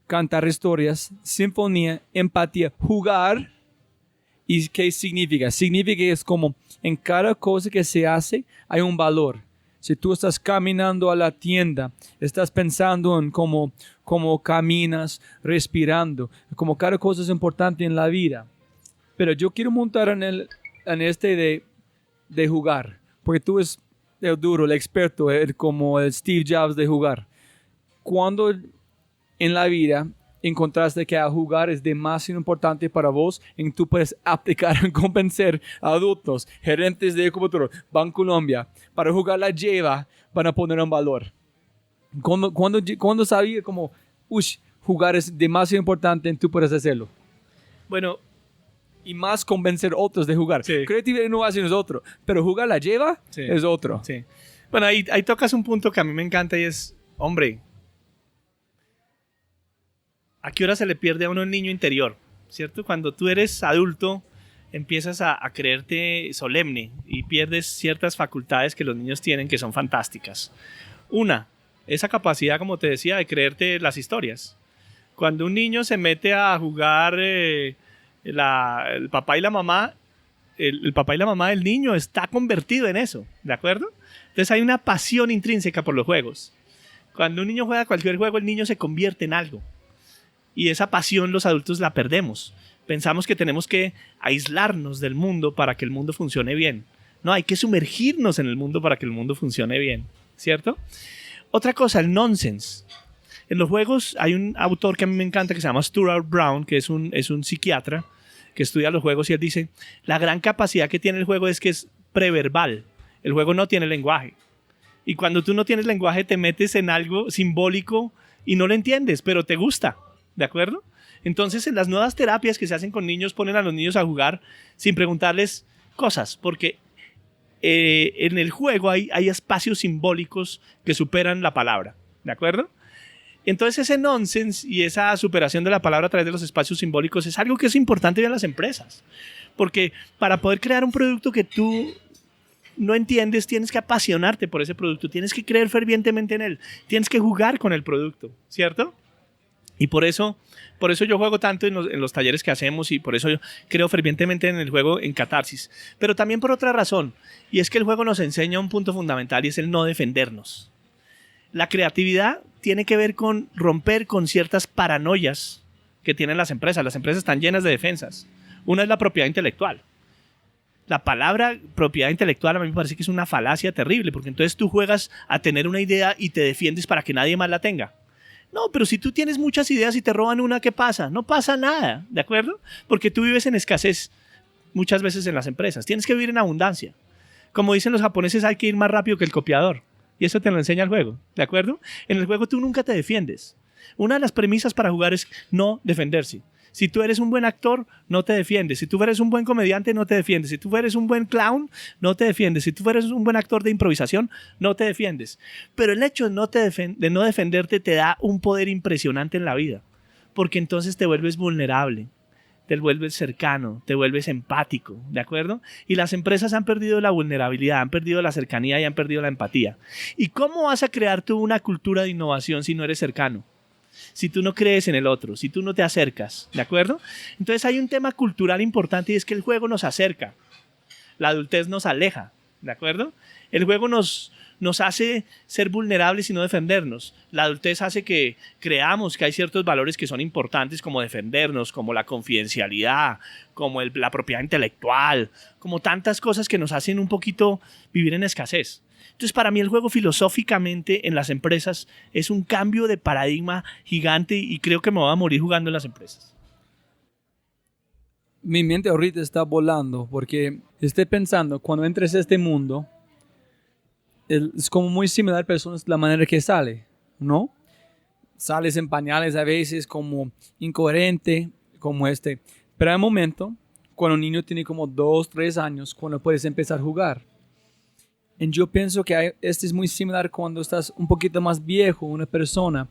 H: cantar historias, sinfonía, empatía, jugar. ¿Y qué significa? Significa que es como en cada cosa que se hace hay un valor. Si tú estás caminando a la tienda, estás pensando en cómo caminas, respirando, como cada cosa es importante en la vida. Pero yo quiero montar en este de jugar, porque tú eres el duro, el experto, como el Steve Jobs de jugar. Cuando en la vida encontraste que a jugar es demasiado importante para vos, en tú puedes aplicar en convencer a adultos, gerentes de Ecomotor, Banco Colombia, para jugar la lleva, van a poner un valor. Cuando sabía como, jugar es demasiado importante, en tú puedes hacerlo.
I: Bueno,
H: y más convencer a otros de jugar.
I: Sí.
H: Creatividad e innovación es otro, pero jugar la lleva es otro.
I: Sí. Bueno, ahí tocas un punto que a mí me encanta y es, hombre, ¿a qué hora se le pierde a uno el niño interior? ¿Cierto? Cuando tú eres adulto, empiezas a creerte solemne y pierdes ciertas facultades que los niños tienen que son fantásticas. Una, esa capacidad, como te decía, de creerte las historias. Cuando un niño se mete a jugar el papá y la mamá, el papá y la mamá del niño está convertido en eso, ¿de acuerdo? Entonces hay una pasión intrínseca por los juegos. Cuando un niño juega cualquier juego, el niño se convierte en algo. Y esa pasión los adultos la perdemos. Pensamos que tenemos que aislarnos del mundo para que el mundo funcione bien. No, hay que sumergirnos en el mundo para que el mundo funcione bien, ¿cierto? Otra cosa, el nonsense. En los juegos hay un autor que a mí me encanta que se llama Stuart Brown, que es un psiquiatra que estudia los juegos, y él dice, la gran capacidad que tiene el juego es que es preverbal. El juego no tiene lenguaje. Y cuando tú no tienes lenguaje te metes en algo simbólico y no lo entiendes, pero te gusta, ¿de acuerdo? Entonces en las nuevas terapias que se hacen con niños ponen a los niños a jugar sin preguntarles cosas, porque en el juego hay espacios simbólicos que superan la palabra, ¿de acuerdo? Entonces ese nonsense y esa superación de la palabra a través de los espacios simbólicos es algo que es importante en las empresas, porque para poder crear un producto que tú no entiendes, tienes que apasionarte por ese producto, tienes que creer fervientemente en él, tienes que jugar con el producto, ¿cierto? Y por eso yo juego tanto en los talleres que hacemos, y por eso yo creo fervientemente en el juego en Catarsis. Pero también por otra razón, y es que el juego nos enseña un punto fundamental, y es el no defendernos. La creatividad tiene que ver con romper con ciertas paranoias que tienen las empresas. Las empresas están llenas de defensas. Una es la propiedad intelectual. La palabra propiedad intelectual a mí me parece que es una falacia terrible, porque entonces tú juegas a tener una idea y te defiendes para que nadie más la tenga. No, pero si tú tienes muchas ideas y te roban una, ¿qué pasa? No pasa nada, ¿de acuerdo? Porque tú vives en escasez muchas veces en las empresas. Tienes que vivir en abundancia. Como dicen los japoneses, hay que ir más rápido que el copiador. Y eso te lo enseña el juego, ¿de acuerdo? En el juego tú nunca te defiendes. Una de las premisas para jugar es no defenderse. Si tú eres un buen actor, no te defiendes. Si tú eres un buen comediante, no te defiendes. Si tú eres un buen clown, no te defiendes. Si tú eres un buen actor de improvisación, no te defiendes. Pero el hecho de no defenderte te da un poder impresionante en la vida, porque entonces te vuelves vulnerable, te vuelves cercano, te vuelves empático, ¿de acuerdo? Y las empresas han perdido la vulnerabilidad, han perdido la cercanía y han perdido la empatía. ¿Y cómo vas a crear tú una cultura de innovación si no eres cercano? Si tú no crees en el otro, si tú no te acercas, ¿de acuerdo? Entonces hay un tema cultural importante, y es que el juego nos acerca, la adultez nos aleja, ¿de acuerdo? El juego nos hace ser vulnerables y no defendernos. La adultez hace que creamos que hay ciertos valores que son importantes, como defendernos, como la confidencialidad, como la propiedad intelectual, como tantas cosas que nos hacen un poquito vivir en escasez. Entonces, para mí el juego filosóficamente en las empresas es un cambio de paradigma gigante, y creo que me voy a morir jugando en las empresas.
H: Mi mente ahorita está volando porque estoy pensando, cuando entres a este mundo, es como muy similar a personas la manera que sale, ¿no? Sales en pañales a veces, como incoherente, como este. Pero hay un momento, cuando un niño tiene como 2, 3 años, cuando puedes empezar a jugar. Y yo pienso que este es muy similar cuando estás un poquito más viejo, una persona.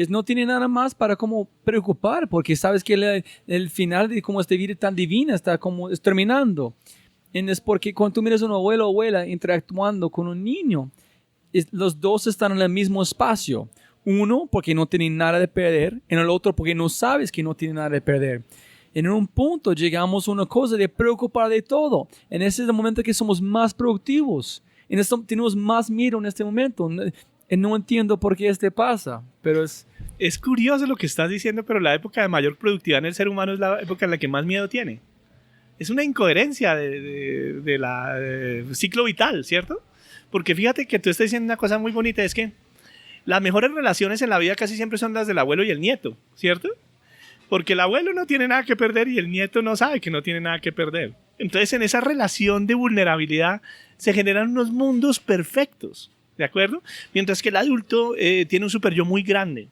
H: No tiene nada más para como preocupar, porque sabes que el final de como esta vida tan divina está como terminando. Y es porque cuando tú miras a un abuelo o abuela interactuando con un niño, los dos están en el mismo espacio. Uno porque no tiene nada de perder, y el otro porque no sabes que no tiene nada de perder. En un punto llegamos a una cosa de preocupar de todo. En ese es el momento que somos más productivos. Tenemos más miedo en este momento. Y no entiendo por qué pasa, pero
I: Es curioso lo que estás diciendo, pero la época de mayor productividad en el ser humano es la época en la que más miedo tiene. Es una incoherencia de la ciclo vital, ¿cierto? Porque fíjate que tú estás diciendo una cosa muy bonita, es que las mejores relaciones en la vida casi siempre son las del abuelo y el nieto, ¿cierto? Porque el abuelo no tiene nada que perder y el nieto no sabe que no tiene nada que perder. Entonces, en esa relación de vulnerabilidad se generan unos mundos perfectos, ¿de acuerdo? Mientras que el adulto tiene un super yo muy grande.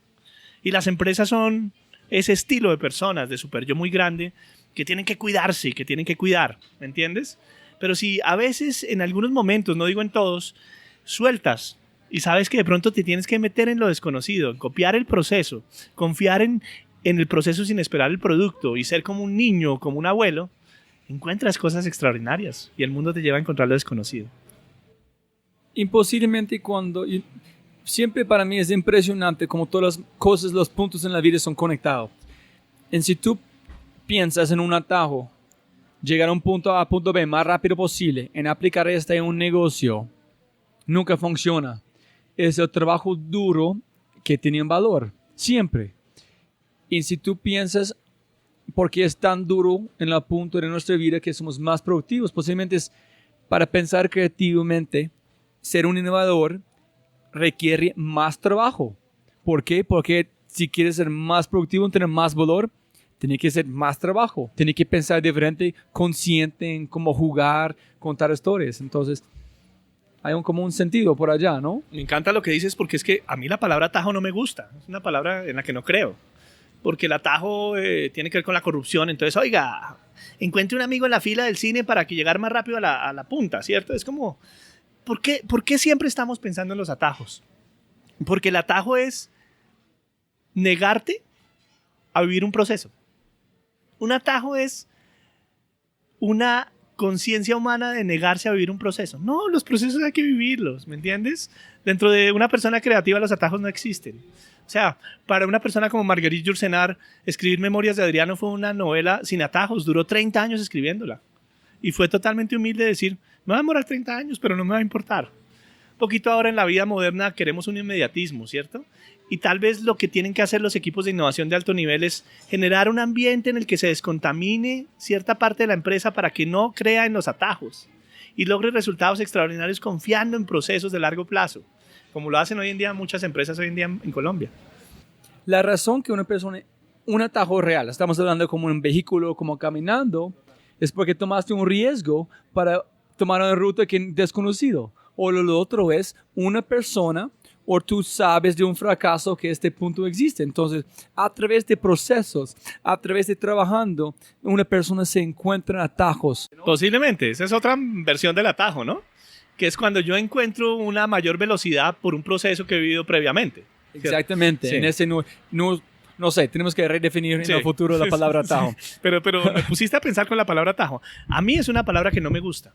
I: Y las empresas son ese estilo de personas de super yo muy grande que tienen que cuidarse, que tienen que cuidar, ¿me entiendes? Pero si a veces, en algunos momentos, no digo en todos, sueltas y sabes que de pronto te tienes que meter en lo desconocido, en copiar el proceso, confiar en el proceso sin esperar el producto y ser como un niño, como un abuelo, encuentras cosas extraordinarias y el mundo te lleva a encontrar lo desconocido.
H: Imposiblemente siempre para mí es impresionante como todas las cosas, los puntos en la vida son conectados. Y si tú piensas en un atajo, llegar a un punto A a punto B más rápido posible, en aplicar esto en un negocio, nunca funciona. Es el trabajo duro que tiene valor, siempre. Y si tú piensas, ¿por qué es tan duro en el punto de nuestra vida que somos más productivos? Posiblemente es para pensar creativamente, ser un innovador requiere más trabajo. ¿Por qué? Porque si quieres ser más productivo, tener más valor, tiene que ser más trabajo. Tiene que pensar diferente, consciente en cómo jugar, contar historias. Entonces, hay como un sentido por allá, ¿no?
I: Me encanta lo que dices porque es que a mí la palabra atajo no me gusta. Es una palabra en la que no creo. Porque el atajo tiene que ver con la corrupción. Entonces, oiga, encuentre un amigo en la fila del cine para que llegar más rápido a la punta, ¿cierto? Es como, ¿por qué siempre estamos pensando en los atajos? Porque el atajo es negarte a vivir un proceso. Un atajo es una conciencia humana de negarse a vivir un proceso. No, los procesos hay que vivirlos, ¿me entiendes? Dentro de una persona creativa los atajos no existen. O sea, para una persona como Marguerite Yourcenar, escribir Memorias de Adriano fue una novela sin atajos. Duró 30 años escribiéndola. Y fue totalmente humilde decir, me va a demorar 30 años, pero no me va a importar. Un poquito ahora en la vida moderna queremos un inmediatismo, ¿cierto? Y tal vez lo que tienen que hacer los equipos de innovación de alto nivel es generar un ambiente en el que se descontamine cierta parte de la empresa para que no crea en los atajos y logre resultados extraordinarios confiando en procesos de largo plazo, como lo hacen hoy en día muchas empresas hoy en día en Colombia.
H: La razón que una persona, un atajo real, estamos hablando como un vehículo, como caminando, es porque tomaste un riesgo para tomar una ruta que es desconocido. O lo otro es una persona, o tú sabes de un fracaso que este punto existe. Entonces, a través de procesos, a través de trabajando, una persona se encuentra en atajos.
I: Posiblemente, esa es otra versión del atajo, ¿no? Que es cuando yo encuentro una mayor velocidad por un proceso que he vivido previamente.
H: Exactamente.
I: Sí.
H: En ese no sé, tenemos que redefinir en el futuro la palabra atajo.
I: Sí. Pero me pusiste a pensar con la palabra atajo. A mí es una palabra que no me gusta.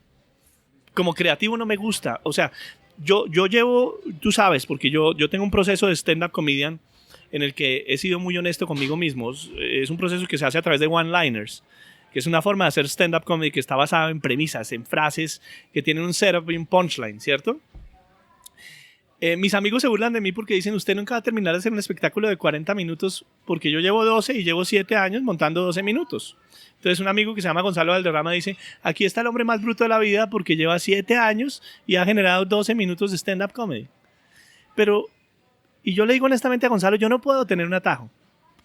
I: Como creativo no me gusta. O sea, yo llevo, tú sabes, porque yo tengo un proceso de stand-up comedian en el que he sido muy honesto conmigo mismo. Es un proceso que se hace a través de one-liners, que es una forma de hacer stand-up comedy que está basada en premisas, en frases que tienen un setup y un punchline, ¿cierto? Mis amigos se burlan de mí porque dicen, usted nunca va a terminar de hacer un espectáculo de 40 minutos porque yo llevo 12 y llevo 7 años montando 12 minutos. Entonces un amigo que se llama Gonzalo Valderrama dice, aquí está el hombre más bruto de la vida porque lleva 7 años y ha generado 12 minutos de stand-up comedy. Pero, y yo le digo honestamente a Gonzalo, yo no puedo tener un atajo.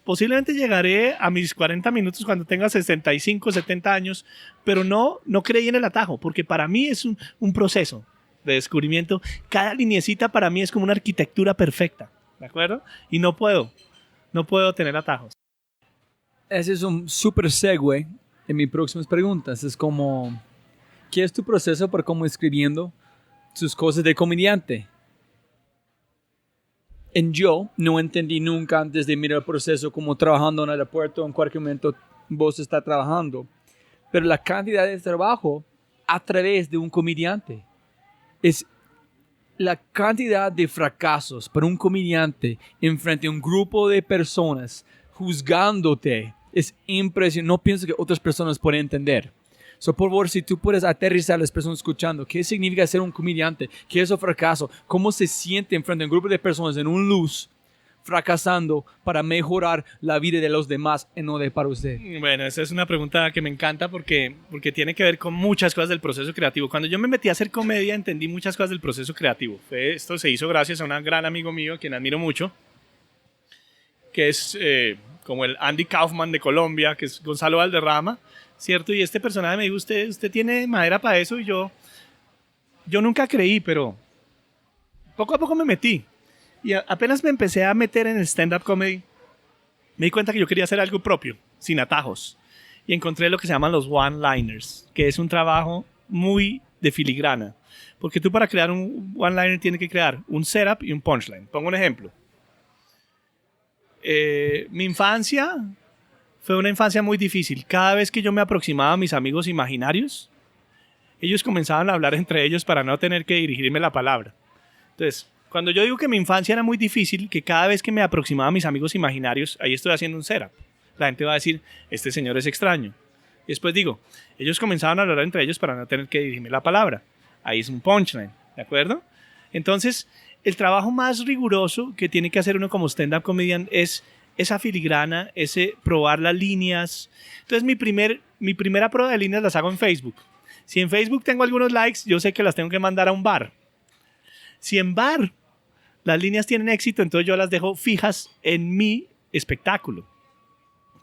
I: Posiblemente llegaré a mis 40 minutos cuando tenga 65, 70 años, pero no creí en el atajo porque para mí es un proceso de descubrimiento. Cada lineecita para mí es como una arquitectura perfecta, ¿de acuerdo? Y no puedo tener atajos.
H: Ese es un súper segue en mis próximas preguntas. Es como, ¿qué es tu proceso para cómo escribiendo sus cosas de comediante? Yo no entendí nunca antes de mirar el proceso como trabajando en el aeropuerto, en cualquier momento vos estás trabajando. Pero la cantidad de trabajo a través de un comediante es la cantidad de fracasos para un comediante enfrente a un grupo de personas juzgándote. Es impresionante. No pienso que otras personas pueden entender. Por favor, si tú puedes aterrizar a las personas escuchando, ¿qué significa ser un comediante? ¿Qué es el fracaso? ¿Cómo se siente enfrente a un grupo de personas en un luz fracasando para mejorar la vida de los demás y no de para usted?
I: Bueno, esa es una pregunta que me encanta porque tiene que ver con muchas cosas del proceso creativo. Cuando yo me metí a hacer comedia entendí muchas cosas del proceso creativo. Esto se hizo gracias a un gran amigo mío, a quien admiro mucho, que es como el Andy Kaufman de Colombia, que es Gonzalo Valderrama, ¿cierto? Y este personaje me dijo, usted tiene madera para eso, y yo nunca creí, pero poco a poco me metí. Y apenas me empecé a meter en el stand-up comedy, me di cuenta que yo quería hacer algo propio, sin atajos. Y encontré lo que se llaman los one-liners, que es un trabajo muy de filigrana. Porque tú para crear un one-liner tienes que crear un setup y un punchline. Pongo un ejemplo. Mi infancia fue una infancia muy difícil. Cada vez que yo me aproximaba a mis amigos imaginarios, ellos comenzaban a hablar entre ellos para no tener que dirigirme la palabra. Entonces, cuando yo digo que mi infancia era muy difícil, que cada vez que me aproximaba a mis amigos imaginarios, ahí estoy haciendo un setup. La gente va a decir, este señor es extraño. Y después digo, ellos comenzaban a hablar entre ellos para no tener que dirigirme la palabra. Ahí es un punchline, ¿de acuerdo? Entonces, el trabajo más riguroso que tiene que hacer uno como stand-up comedian es esa filigrana, ese probar las líneas. Entonces, mi primera prueba de líneas las hago en Facebook. Si en Facebook tengo algunos likes, yo sé que las tengo que mandar a un bar. Si en bar las líneas tienen éxito, entonces yo las dejo fijas en mi espectáculo.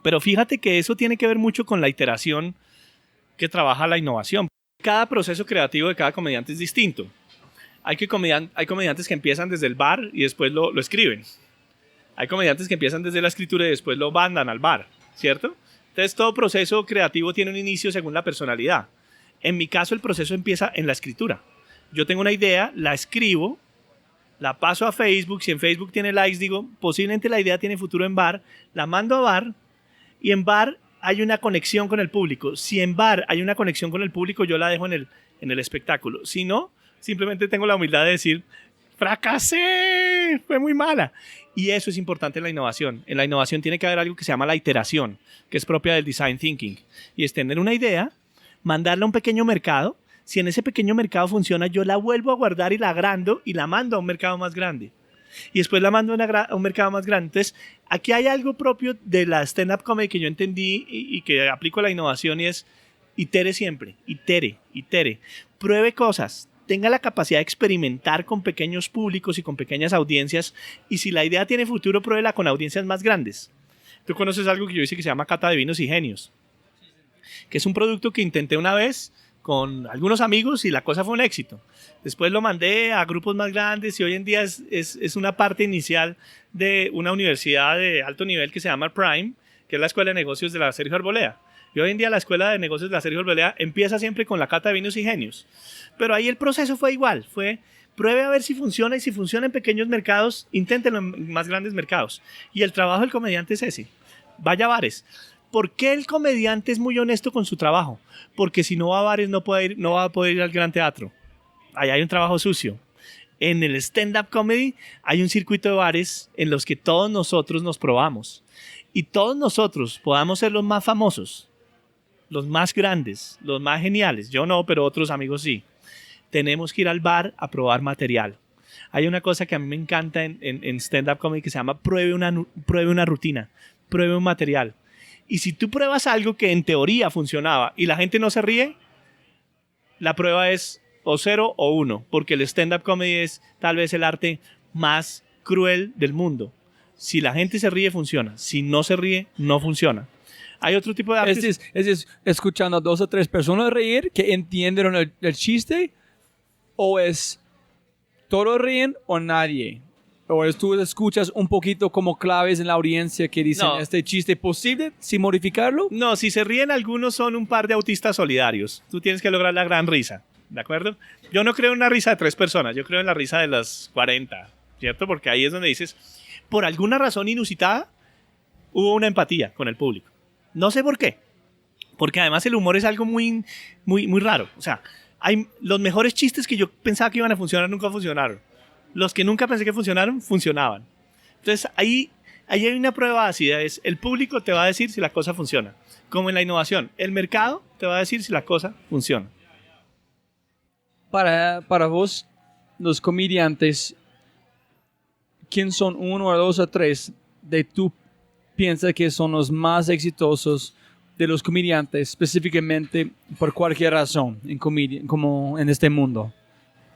I: Pero fíjate que eso tiene que ver mucho con la iteración que trabaja la innovación. Cada proceso creativo de cada comediante es distinto. Hay comediantes que empiezan desde el bar y después lo escriben. Hay comediantes que empiezan desde la escritura y después lo mandan al bar, ¿cierto? Entonces todo proceso creativo tiene un inicio según la personalidad. En mi caso el proceso empieza en la escritura. Yo tengo una idea, la escribo, la paso a Facebook. Si en Facebook tiene likes, digo, posiblemente la idea tiene futuro en bar. La mando a bar y en bar hay una conexión con el público. Si en bar hay una conexión con el público, yo la dejo en el espectáculo. Si no, simplemente tengo la humildad de decir, fracasé, fue muy mala. Y eso es importante en la innovación. En la innovación tiene que haber algo que se llama la iteración, que es propia del design thinking. Y es tener una idea, mandarla a un pequeño mercado. Si en ese pequeño mercado funciona, yo la vuelvo a guardar y la agrando y la mando a un mercado más grande. Y después la mando a un mercado más grande. Entonces, aquí hay algo propio de la stand-up comedy que yo entendí y que aplico a la innovación y es itere siempre, itere. Pruebe cosas, tenga la capacidad de experimentar con pequeños públicos y con pequeñas audiencias y si la idea tiene futuro, pruébela con audiencias más grandes. Tú conoces algo que yo hice que se llama Cata de Vinos y Genios, que es un producto que intenté una vez con algunos amigos y la cosa fue un éxito. Después lo mandé a grupos más grandes y hoy en día es una parte inicial de una universidad de alto nivel que se llama Prime, que es la Escuela de Negocios de la Sergio Arboleda. Y hoy en día la Escuela de Negocios de la Sergio Arboleda empieza siempre con la Cata de Vinos y Genios. Pero ahí el proceso fue igual, pruebe a ver si funciona y si funciona en pequeños mercados, inténtenlo en más grandes mercados. Y el trabajo del comediante es ese, vaya a bares. ¿Por qué el comediante es muy honesto con su trabajo? Porque si no va a bares no va a poder ir al gran teatro. Ahí hay un trabajo sucio. En el stand-up comedy hay un circuito de bares en los que todos nosotros nos probamos. Y todos nosotros podamos ser los más famosos, los más grandes, los más geniales. Yo no, pero otros amigos sí. Tenemos que ir al bar a probar material. Hay una cosa que a mí me encanta en stand-up comedy que se llama pruebe una rutina, pruebe un material. Y si tú pruebas algo que en teoría funcionaba y la gente no se ríe, la prueba es o 0 o 1, porque el stand-up comedy es tal vez el arte más cruel del mundo. Si la gente se ríe, funciona. Si no se ríe, no funciona. Hay otro tipo de artes.
H: Es escuchando a 2 o 3 personas reír que entendieron el chiste, o es todos ríen o nadie. O es tú escuchas un poquito como claves en la audiencia que dicen este chiste posible sin modificarlo.
I: No, si se ríen algunos son un par de autistas solidarios. Tú tienes que lograr la gran risa, ¿de acuerdo? Yo no creo en una risa de 3 personas, yo creo en la risa de las 40, ¿cierto? Porque ahí es donde dices, por alguna razón inusitada, hubo una empatía con el público. No sé por qué. Porque además el humor es algo muy, muy, muy raro. O sea, los mejores chistes que yo pensaba que iban a funcionar nunca funcionaron. Los que nunca pensé que funcionaron, funcionaban. Entonces, ahí hay una prueba ácida. Es el público te va a decir si la cosa funciona. Como en la innovación. El mercado te va a decir si la cosa funciona.
H: Para vos, los comediantes, ¿quién son 1 o 2 o 3 de tú piensas que son los más exitosos de los comediantes, específicamente por cualquier razón, como en este mundo,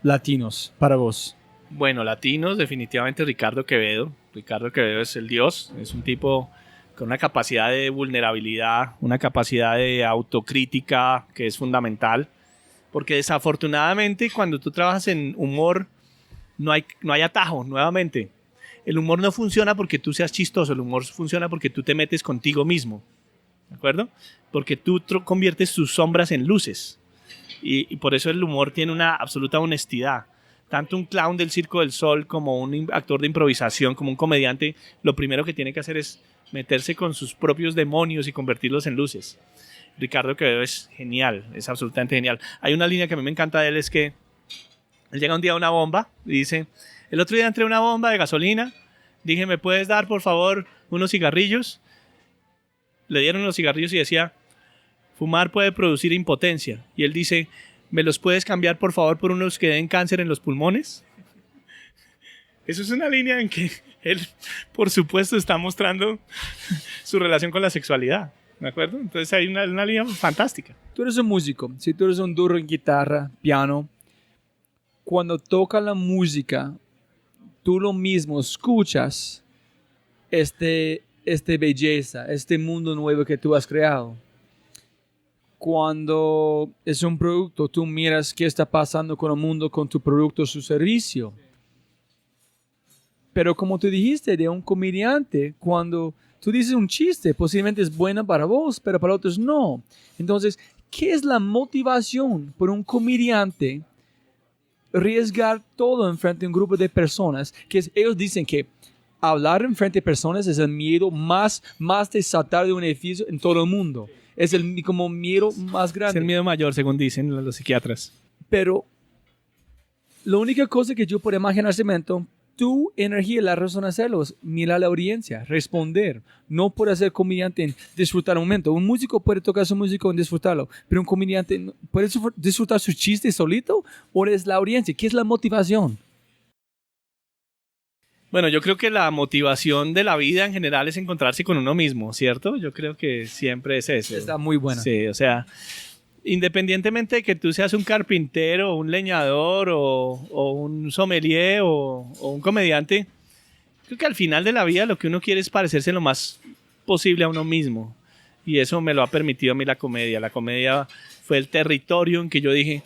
H: latinos, para vos?
I: Bueno, latinos, definitivamente Ricardo Quevedo. Ricardo Quevedo es el dios, es un tipo con una capacidad de vulnerabilidad, una capacidad de autocrítica que es fundamental, porque desafortunadamente cuando tú trabajas en humor no hay atajo, nuevamente. El humor no funciona porque tú seas chistoso, el humor funciona porque tú te metes contigo mismo, ¿de acuerdo? Porque tú conviertes tus sombras en luces y por eso el humor tiene una absoluta honestidad. Tanto un clown del Circo del Sol como un actor de improvisación, como un comediante, lo primero que tiene que hacer es meterse con sus propios demonios y convertirlos en luces. Ricardo Quevedo es genial, es absolutamente genial. Hay una línea que a mí me encanta de él, es que él llega un día a una bomba y dice, el otro día entré a una bomba de gasolina, dije, ¿me puedes dar por favor unos cigarrillos? Le dieron los cigarrillos y decía, Fumar puede producir impotencia. Y él dice, ¿me los puedes cambiar por favor por unos que den cáncer en los pulmones? Eso es una línea en que él, por supuesto, está mostrando su relación con la sexualidad. ¿De acuerdo? Entonces hay una línea fantástica.
H: Tú eres un músico, si tú eres un duro en guitarra, piano, cuando toca la música, tú lo mismo escuchas este belleza, este mundo nuevo que tú has creado. Cuando es un producto, tú miras qué está pasando con el mundo, con tu producto o su servicio. Pero como tú dijiste, de un comediante, cuando tú dices un chiste, posiblemente es bueno para vos, pero para otros no. Entonces, ¿qué es la motivación por un comediante arriesgar todo en frente a un grupo de personas? Ellos dicen que hablar en frente de personas es el miedo más de saltar de un edificio en todo el mundo. Es el como miedo más grande.
I: Es el miedo mayor, según dicen los psiquiatras.
H: Pero la única cosa que yo puedo imaginar, Cemento, tu energía, la razón de hacerlo es mirar a la audiencia, responder. No puede ser comediante en disfrutar un momento. Un músico puede tocar su música en disfrutarlo, pero un comediante puede disfrutar su chiste solito o es la audiencia. ¿Qué es la motivación?
I: Bueno, yo creo que la motivación de la vida en general es encontrarse con uno mismo, ¿cierto? Yo creo que siempre es eso.
H: Está muy buena.
I: Sí, o sea, independientemente de que tú seas un carpintero, un leñador o un sommelier o un comediante, creo que al final de la vida lo que uno quiere es parecerse lo más posible a uno mismo. Y eso me lo ha permitido a mí la comedia. La comedia fue el territorio en que yo dije,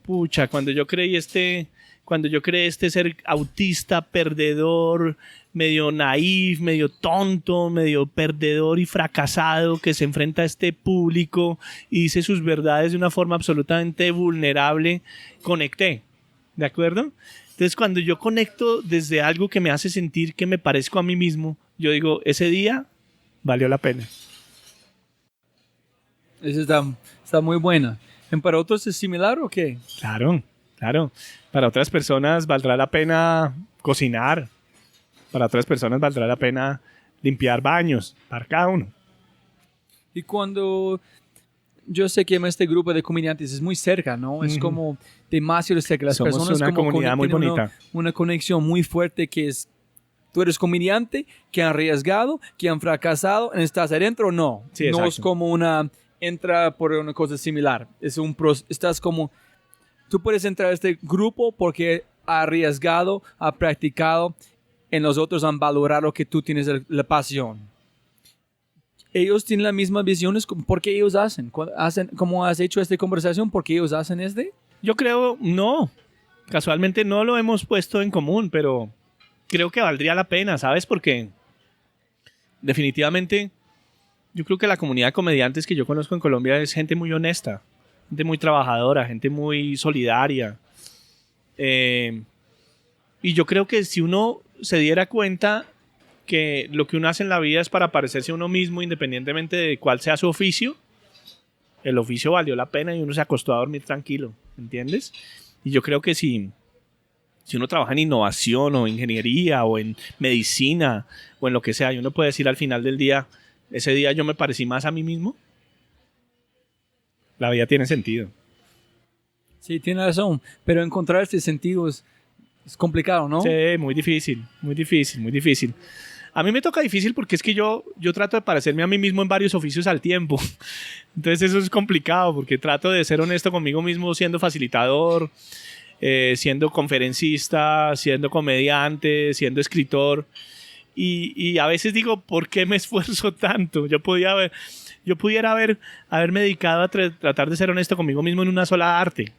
I: pucha, cuando yo creé este ser autista, perdedor, medio naif, medio tonto, medio perdedor y fracasado que se enfrenta a este público y dice sus verdades de una forma absolutamente vulnerable, conecté, ¿de acuerdo? Entonces cuando yo conecto desde algo que me hace sentir que me parezco a mí mismo, yo digo, ese día valió la pena.
H: Eso está muy buena. ¿Para otros es similar o qué?
I: Claro. Para otras personas valdrá la pena cocinar. Para otras personas valdrá la pena limpiar baños. Para cada uno.
H: Y cuando yo sé que este grupo de comediantes es muy cerca, ¿no? Es como demasiado cerca. Las
I: Somos
H: personas
I: una
H: como
I: comunidad muy
H: tienen
I: bonita.
H: Una conexión muy fuerte que es, tú eres comediante, que han arriesgado, que han fracasado, ¿estás adentro o no?
I: Sí,
H: no
I: exacto.
H: es como entra por una cosa similar. Estás como, tú puedes entrar a este grupo porque ha arriesgado, ha practicado, en los otros han valorado que tú tienes la pasión. Ellos tienen la misma visión, ¿por qué ellos hacen? ¿Cómo has hecho esta conversación? ¿Por qué ellos hacen
I: Yo creo, no. Casualmente no lo hemos puesto en común, pero creo que valdría la pena, ¿sabes? Porque definitivamente yo creo que la comunidad de comediantes que yo conozco en Colombia es gente muy honesta, gente muy trabajadora, gente muy solidaria. Y yo creo que si uno se diera cuenta que lo que uno hace en la vida es para parecerse a uno mismo, independientemente de cuál sea su oficio, el oficio valió la pena y uno se acostó a dormir tranquilo, ¿entiendes? Y yo creo que si uno trabaja en innovación o ingeniería o en medicina o en lo que sea, y uno puede decir al final del día, ese día yo me parecí más a mí mismo, la vida tiene sentido.
H: Sí, tienes razón, pero encontrar este sentido es complicado, ¿no?
I: Sí, muy difícil. A mí me toca difícil porque es que yo trato de parecerme a mí mismo en varios oficios al tiempo. Entonces eso es complicado porque trato de ser honesto conmigo mismo siendo facilitador, siendo conferencista, siendo comediante, siendo escritor. Y a veces digo, ¿por qué me esfuerzo tanto? Yo pudiera haberme dedicado a tratar de ser honesto conmigo mismo en una sola arte.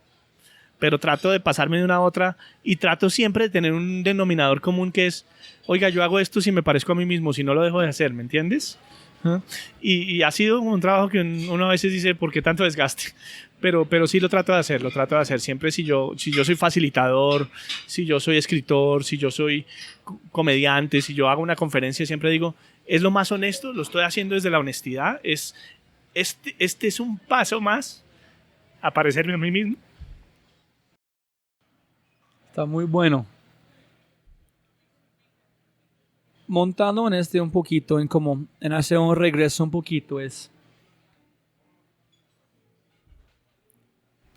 I: Pero trato de pasarme de una a otra y trato siempre de tener un denominador común que es, oiga, yo hago esto si me parezco a mí mismo, si no lo dejo de hacer, ¿me entiendes? Y ha sido un trabajo que uno a veces dice, ¿por qué tanto desgaste? Pero sí lo trato de hacer. Siempre si yo soy facilitador, si yo soy escritor, si yo soy comediante, si yo hago una conferencia, siempre digo, es lo más honesto, lo estoy haciendo desde la honestidad, este es un paso más a parecerme a mí mismo.
H: Está muy bueno. Montando en un poquito, en hacer un regreso un poquito, es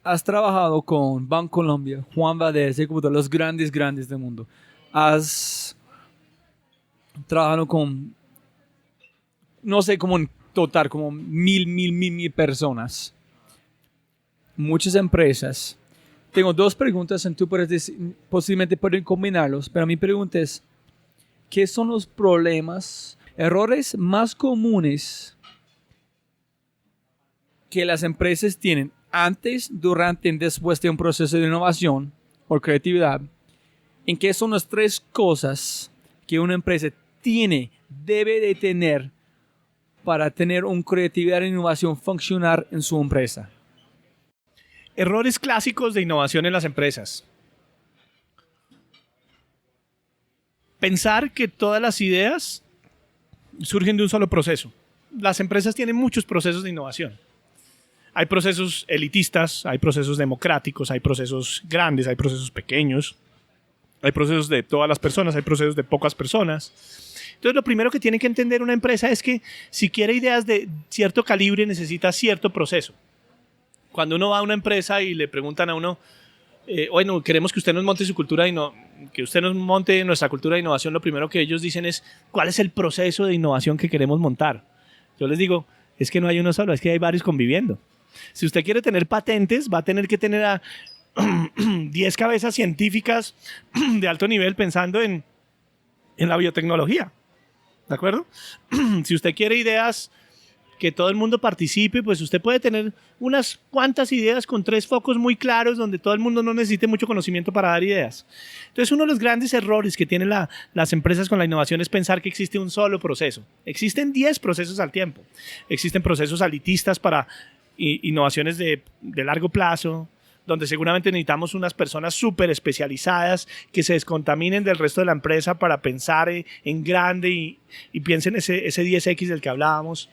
H: has trabajado con Bancolombia, Juan Valdez, Ecuador, los grandes del mundo. Has trabajado con, no sé, como en total, como mil personas. Muchas empresas. Tengo dos preguntas, tú puedes decir, posiblemente pueden combinarlos, pero mi pregunta es, ¿qué son los problemas, errores más comunes que las empresas tienen antes, durante y después de un proceso de innovación o creatividad? ¿En qué son las tres cosas que una empresa debe de tener para tener una creatividad e innovación funcionar en su empresa?
I: Errores clásicos de innovación en las empresas. Pensar que todas las ideas surgen de un solo proceso. Las empresas tienen muchos procesos de innovación. Hay procesos elitistas, hay procesos democráticos, hay procesos grandes, hay procesos pequeños, hay procesos de todas las personas, hay procesos de pocas personas. Entonces, lo primero que tiene que entender una empresa es que si quiere ideas de cierto calibre, necesita cierto proceso. Cuando uno va a una empresa y le preguntan a uno, bueno, queremos que usted nos monte su cultura que usted nos monte nuestra cultura de innovación, lo primero que ellos dicen es, ¿cuál es el proceso de innovación que queremos montar? Yo les digo, es que no hay uno solo, es que hay varios conviviendo. Si usted quiere tener patentes, va a tener que tener a 10 cabezas científicas de alto nivel pensando en la biotecnología. ¿De acuerdo? Si usted quiere ideas que todo el mundo participe, pues usted puede tener unas cuantas ideas con 3 focos muy claros donde todo el mundo no necesite mucho conocimiento para dar ideas. Entonces, uno de los grandes errores que tienen las empresas con la innovación es pensar que existe un solo proceso. Existen 10 procesos al tiempo. Existen procesos elitistas para innovaciones de largo plazo, donde seguramente necesitamos unas personas súper especializadas que se descontaminen del resto de la empresa para pensar en grande y piensen ese 10X del que hablábamos.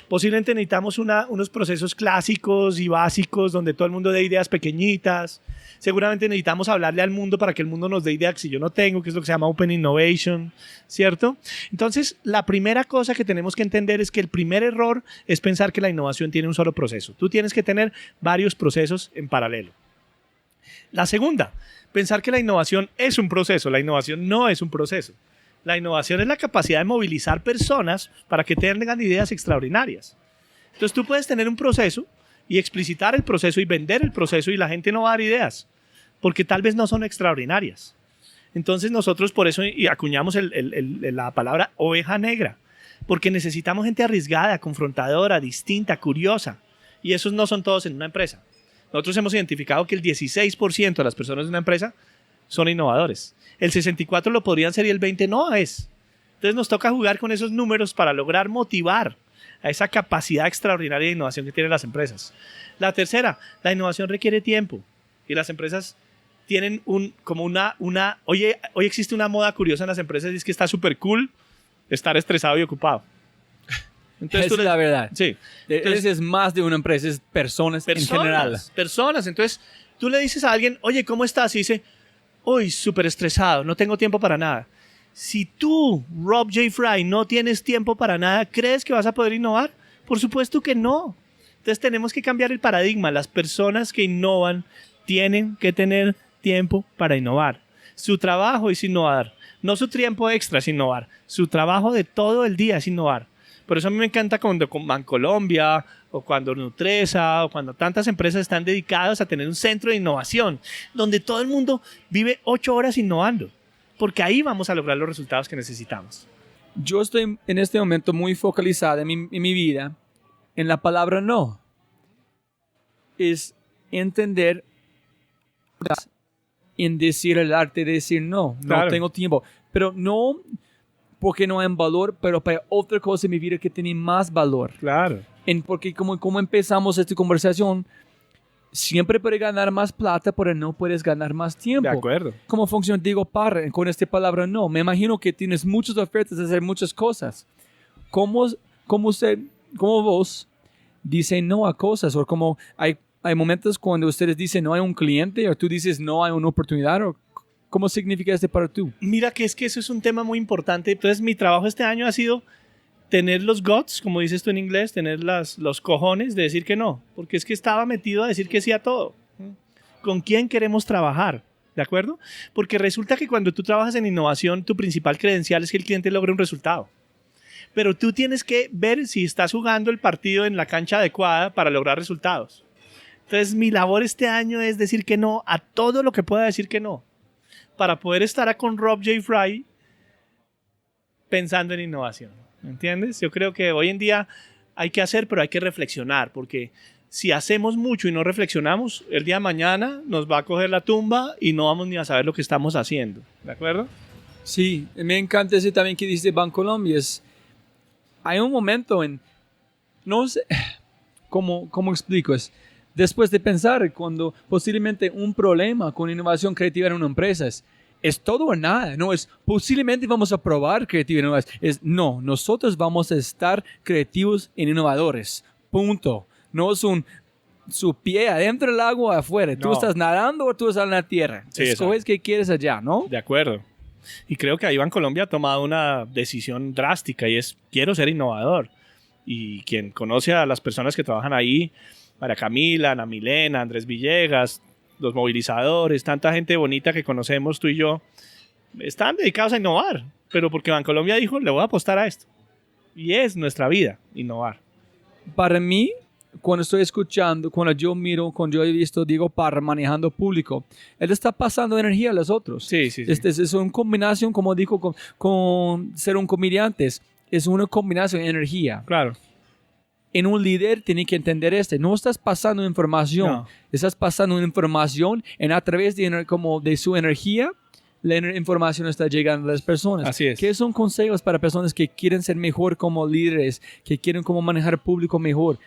I: Posiblemente necesitamos unos procesos clásicos y básicos donde todo el mundo dé ideas pequeñitas. Seguramente necesitamos hablarle al mundo para que el mundo nos dé ideas que yo no tengo, que es lo que se llama Open Innovation, ¿cierto? Entonces, la primera cosa que tenemos que entender es que el primer error es pensar que la innovación tiene un solo proceso. Tú tienes que tener varios procesos en paralelo. La segunda, pensar que la innovación es un proceso. La innovación no es un proceso. La innovación es la capacidad de movilizar personas para que tengan ideas extraordinarias. Entonces tú puedes tener un proceso y explicitar el proceso y vender el proceso y la gente no va a dar ideas porque tal vez no son extraordinarias. Entonces nosotros por eso acuñamos la palabra oveja negra, porque necesitamos gente arriesgada, confrontadora, distinta, curiosa, y esos no son todos en una empresa. Nosotros hemos identificado que el 16% de las personas de una empresa son innovadores. El 64% lo podrían ser y el 20% no es. Entonces nos toca jugar con esos números para lograr motivar a esa capacidad extraordinaria de innovación que tienen las empresas. La tercera, la innovación requiere tiempo y las empresas tienen hoy existe una moda curiosa en las empresas y es que está súper cool estar estresado y ocupado.
H: Entonces, esa es la verdad.
I: Sí.
H: Entonces es más de una empresa, es personas en general.
I: Personas. Entonces tú le dices a alguien, oye, ¿cómo estás? Y dice, uy, súper estresado, no tengo tiempo para nada. Si tú, Rob J. Fry, no tienes tiempo para nada, ¿crees que vas a poder innovar? Por supuesto que no. Entonces tenemos que cambiar el paradigma. Las personas que innovan tienen que tener tiempo para innovar. Su trabajo es innovar. No su tiempo extra es innovar. Su trabajo de todo el día es innovar. Por eso a mí me encanta cuando con Bancolombia o cuando Nutresa o cuando tantas empresas están dedicadas a tener un centro de innovación donde todo el mundo vive 8 horas innovando, porque ahí vamos a lograr los resultados que necesitamos.
H: Yo estoy en este momento muy focalizado en mi vida en la palabra no. Es entender en decir el arte de decir no.
I: Claro.
H: No tengo tiempo. Pero no porque no hay valor, pero para otra cosa en mi vida que tiene más valor.
I: Claro.
H: Porque como empezamos esta conversación, siempre puedes ganar más plata, pero no puedes ganar más tiempo.
I: De acuerdo.
H: ¿Cómo funciona Diego Parra con esta palabra no? Me imagino que tienes muchas ofertas de hacer muchas cosas. ¿Cómo vos dices no a cosas? O como hay momentos cuando ustedes dicen no hay un cliente, o tú dices no hay una oportunidad, o ¿cómo significa este para tú?
I: Mira que eso es un tema muy importante. Entonces mi trabajo este año ha sido tener los guts, como dices tú en inglés, tener los cojones de decir que no, porque es que estaba metido a decir que sí a todo. con quién queremos trabajar, ¿de acuerdo? Porque resulta que cuando tú trabajas en innovación, tu principal credencial es que el cliente logre un resultado. Pero tú tienes que ver si estás jugando el partido en la cancha adecuada para lograr resultados. Entonces, mi labor este año es decir que no a todo lo que pueda decir que no, para poder estar con Rob J. Fry pensando en innovación. ¿Me entiendes? Yo creo que hoy en día hay que hacer, pero hay que reflexionar, porque si hacemos mucho y no reflexionamos, el día de mañana nos va a coger la tumba y no vamos ni a saber lo que estamos haciendo. ¿De acuerdo?
H: Sí, me encanta ese también que dice Bancolombia. Hay un momento no sé, ¿cómo explico? Después de pensar, cuando posiblemente un problema con innovación creativa en una empresa es todo o nada, no es posiblemente vamos a probar creatividad en innovación, no, nosotros vamos a estar creativos e innovadores, punto. No es su pie adentro del agua o afuera, tú estás nadando o tú estás en la tierra,
I: Sí,
H: escoges qué quieres allá, ¿no?
I: De acuerdo. Y creo que ahí Bancolombia ha tomado una decisión drástica y es, quiero ser innovador. Y quien conoce a las personas que trabajan ahí, María Camila, Ana Milena, Andrés Villegas, los movilizadores, tanta gente bonita que conocemos tú y yo, están dedicados a innovar, pero porque Bancolombia dijo, le voy a apostar a esto. Y es nuestra vida, innovar.
H: Para mí, cuando estoy escuchando, cuando yo he visto a Diego Parra manejando público, él está pasando energía a los otros.
I: Sí.
H: Es una combinación, como dijo, con ser un comediante, es una combinación de energía.
I: Claro.
H: En un líder tiene que entender no estás pasando información, estás pasando información a través de su energía, la información está llegando a las personas.
I: Así es.
H: ¿Qué son consejos para personas que quieren ser mejor como líderes, que quieren como manejar público mejor,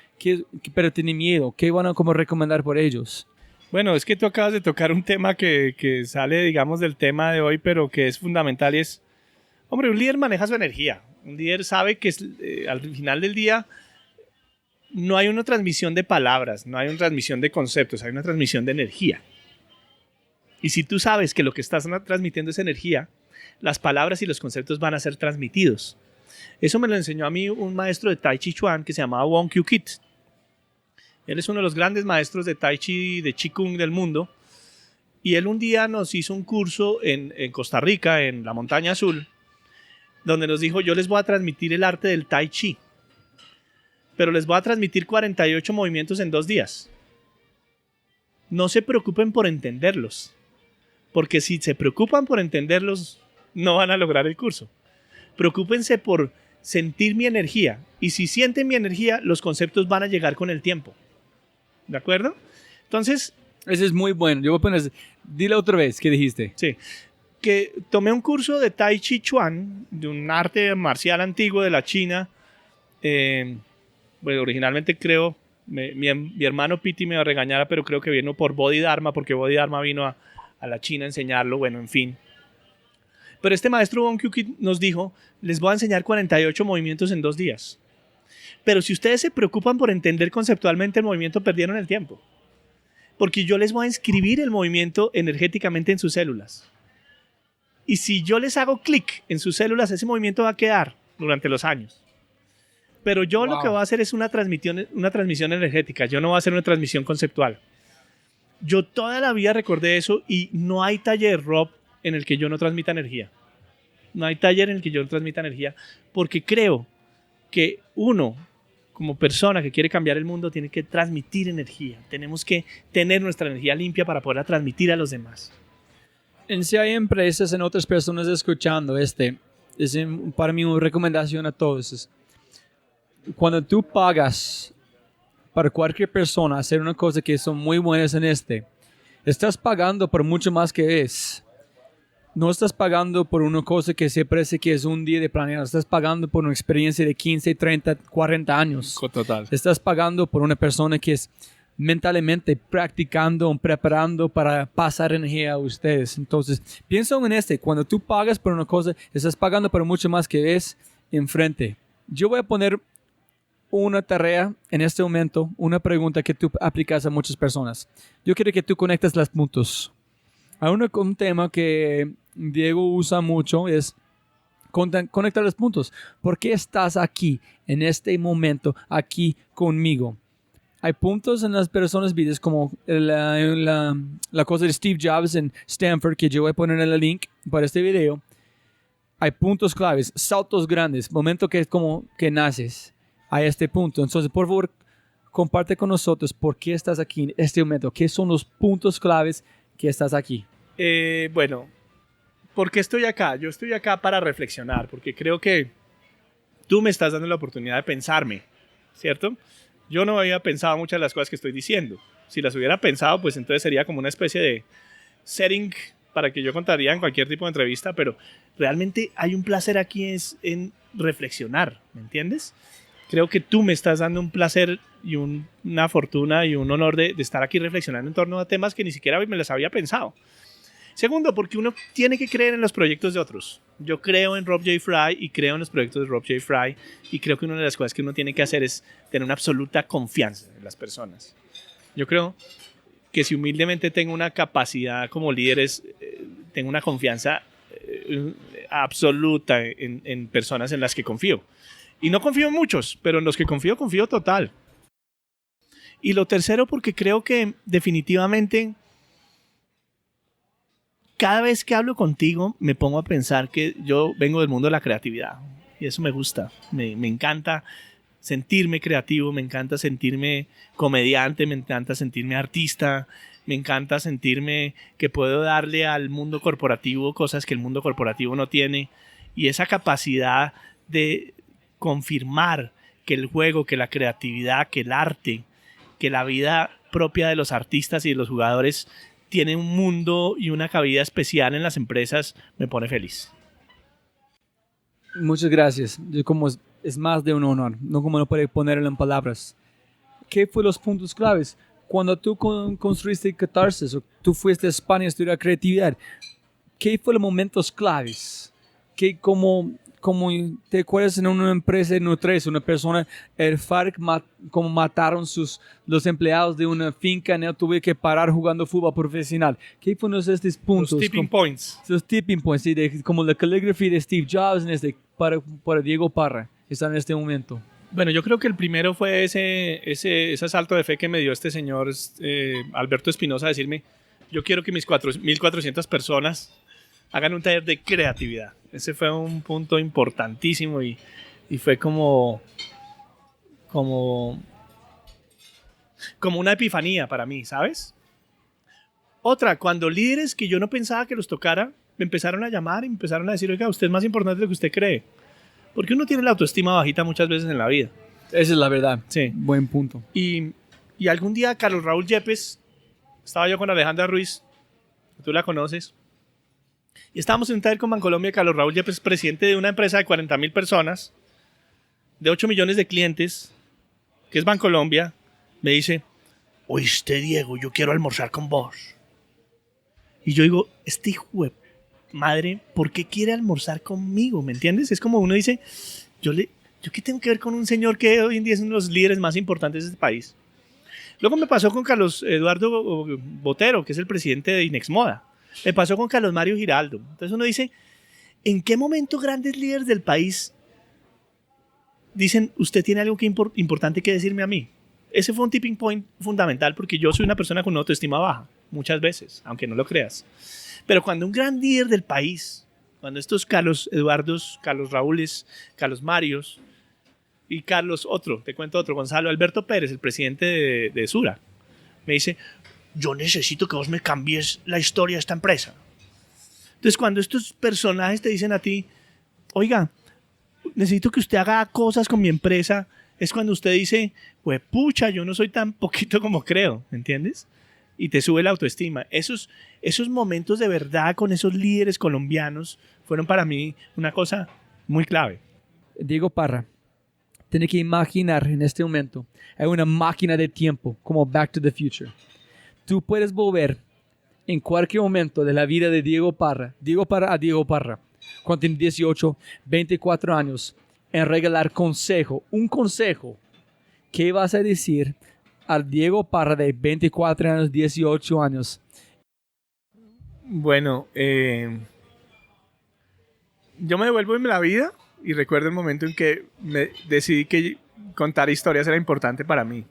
H: pero tienen miedo? ¿Qué van a como recomendar por ellos?
I: Bueno, es que tú acabas de tocar un tema que sale, digamos, del tema de hoy, pero que es fundamental y es, hombre, un líder maneja su energía. Un líder sabe que al final del día no hay una transmisión de palabras, no hay una transmisión de conceptos, hay una transmisión de energía. Y si tú sabes que lo que estás transmitiendo es energía, las palabras y los conceptos van a ser transmitidos. Eso me lo enseñó a mí un maestro de Tai Chi Chuan que se llamaba Wong Kyu Kit. Él es uno de los grandes maestros de Tai Chi, de Chi Kung del mundo. Y él un día nos hizo un curso en Costa Rica, en la Montaña Azul, donde nos dijo, yo les voy a transmitir el arte del Tai Chi, pero les voy a transmitir 48 movimientos en 2 días. No se preocupen por entenderlos, porque si se preocupan por entenderlos, no van a lograr el curso. Preocúpense por sentir mi energía, y si sienten mi energía, los conceptos van a llegar con el tiempo. ¿De acuerdo? Entonces...
H: Ese es muy bueno. Yo voy a poner... Dile otra vez, ¿qué dijiste?
I: Sí. Que tomé un curso de Tai Chi Chuan, de un arte marcial antiguo de la China. Bueno, originalmente creo, mi hermano Piti me va a regañar, pero creo que vino por Bodhidharma, porque Bodhidharma vino a la China a enseñarlo, bueno, en fin. Pero este maestro Wong Kyu Kit nos dijo, les voy a enseñar 48 movimientos en 2 días. Pero si ustedes se preocupan por entender conceptualmente el movimiento, perdieron el tiempo. Porque yo les voy a inscribir el movimiento energéticamente en sus células. Y si yo les hago clic en sus células, ese movimiento va a quedar durante los años. Pero yo lo que voy a hacer es una transmisión energética. Yo no voy a hacer una transmisión conceptual. Yo toda la vida recordé eso y no hay taller, Rob, en el que yo no transmita energía. No hay taller en el que yo no transmita energía porque creo que uno, como persona que quiere cambiar el mundo, tiene que transmitir energía. Tenemos que tener nuestra energía limpia para poderla transmitir a los demás.
H: Si hay empresas, en otras personas escuchando es para mí una recomendación a todos. Cuando tú pagas para cualquier persona hacer una cosa que son muy buenas en estás pagando por mucho más que es. No estás pagando por una cosa que se parece que es un día de planear. Estás pagando por una experiencia de 15, 30, 40 años.
I: Total.
H: Estás pagando por una persona que es mentalmente practicando, preparando para pasar energía a ustedes. Entonces, piensa en cuando tú pagas por una cosa, estás pagando por mucho más que es enfrente. Yo voy a poner una tarea en este momento, una pregunta que tú aplicas a muchas personas. Yo quiero que tú conectes los puntos. Hay un tema que Diego usa mucho, es conectar los puntos. ¿Por qué estás aquí, en este momento, aquí conmigo? hay puntos en las personas vidas como la cosa de Steve Jobs en Stanford, que yo voy a poner en el link para este video. Hay puntos claves, saltos grandes, momento que es como que naces a este punto. Entonces, por favor, comparte con nosotros por qué estás aquí en este momento. ¿Qué son los puntos claves que estás aquí?
I: Bueno, ¿por qué estoy acá? Yo estoy acá para reflexionar, porque creo que tú me estás dando la oportunidad de pensarme, ¿cierto? Yo no había pensado muchas de las cosas que estoy diciendo. Si las hubiera pensado, pues entonces sería como una especie de setting para que yo contaría en cualquier tipo de entrevista, pero realmente hay un placer aquí en reflexionar, ¿me entiendes? Creo que tú me estás dando un placer y una fortuna y un honor de estar aquí reflexionando en torno a temas que ni siquiera me los había pensado. Segundo, porque uno tiene que creer en los proyectos de otros. Yo creo en Rob J. Fry y creo en los proyectos de Rob J. Fry, y creo que una de las cosas que uno tiene que hacer es tener una absoluta confianza en las personas. Yo creo que si humildemente tengo una capacidad como líder, tengo una confianza absoluta en personas en las que confío. Y no confío en muchos, pero en los que confío total. Y lo tercero, porque creo que definitivamente cada vez que hablo contigo me pongo a pensar que yo vengo del mundo de la creatividad. Y eso me gusta, me encanta sentirme creativo, me encanta sentirme comediante, me encanta sentirme artista, me encanta sentirme que puedo darle al mundo corporativo cosas que el mundo corporativo no tiene, y esa capacidad de confirmar que el juego, que la creatividad, que el arte, que la vida propia de los artistas y de los jugadores tiene un mundo y una cabida especial en las empresas, me pone feliz.
H: Muchas gracias. Es más de un honor, no como lo puede ponerlo en palabras. ¿Qué fue los puntos claves? Cuando tú construiste Catarsis, o tú fuiste a España a estudiar creatividad, ¿qué fueron los momentos claves? Como te acuerdas en una empresa en Nutres, una persona, el FARC, como mataron los empleados de una finca, no tuve que parar jugando fútbol profesional. ¿Qué fueron estos puntos?
I: Los tipping points.
H: Los tipping points, sí, como la calligraphy de Steve Jobs para Diego Parra, está en este momento.
I: Bueno, yo creo que el primero fue ese salto de fe que me dio este señor Alberto Espinosa, decirme, yo quiero que mis 1,400 personas hagan un taller de creatividad. Ese fue un punto importantísimo y fue como una epifanía para mí, ¿sabes? Otra, cuando líderes que yo no pensaba que los tocara, me empezaron a llamar y me empezaron a decir, oiga, usted es más importante de lo que usted cree. Porque uno tiene la autoestima bajita muchas veces en la vida.
H: Esa es la verdad.
I: Sí.
H: Buen punto.
I: Y algún día Carlos Raúl Yepes, estaba yo con Alejandra Ruiz, tú la conoces, y estábamos en un taller con Bancolombia. Carlos Raúl Yepes, presidente de una empresa de 40,000 personas, de 8 millones de clientes, que es Bancolombia, me dice, oíste, Diego, yo quiero almorzar con vos. Y yo digo, este hijo de madre, ¿por qué quiere almorzar conmigo? ¿Me entiendes? Es como uno dice, ¿yo qué tengo que ver con un señor que hoy en día es uno de los líderes más importantes de este país? Luego me pasó con Carlos Eduardo Botero, que es el presidente de Inexmoda. Me pasó con Carlos Mario Giraldo. Entonces uno dice, ¿en qué momento grandes líderes del país dicen, usted tiene algo importante que decirme a mí? Ese fue un tipping point fundamental, porque yo soy una persona con una autoestima baja, muchas veces, aunque no lo creas. Pero cuando un gran líder del país, cuando estos Carlos Eduardos, Carlos Raúles, Carlos Marios y Carlos te cuento otro, Gonzalo Alberto Pérez, el presidente de Sura, me dice, yo necesito que vos me cambies la historia de esta empresa. Entonces, cuando estos personajes te dicen a ti, oiga, necesito que usted haga cosas con mi empresa, es cuando usted dice, pues pucha, yo no soy tan poquito como creo, ¿me entiendes? Y te sube la autoestima. Esos momentos de verdad con esos líderes colombianos fueron para mí una cosa muy clave.
H: Diego Parra, tiene que imaginar en este momento, hay una máquina de tiempo como Back to the Future. Tú puedes volver en cualquier momento de la vida de Diego Parra a Diego Parra, cuando tiene 18, 24 años, en regalar un consejo. ¿Qué vas a decir al Diego Parra de 24 años, 18 años?
I: Bueno, yo me devuelvo en la vida y recuerdo el momento en que me decidí que contar historias era importante para mí.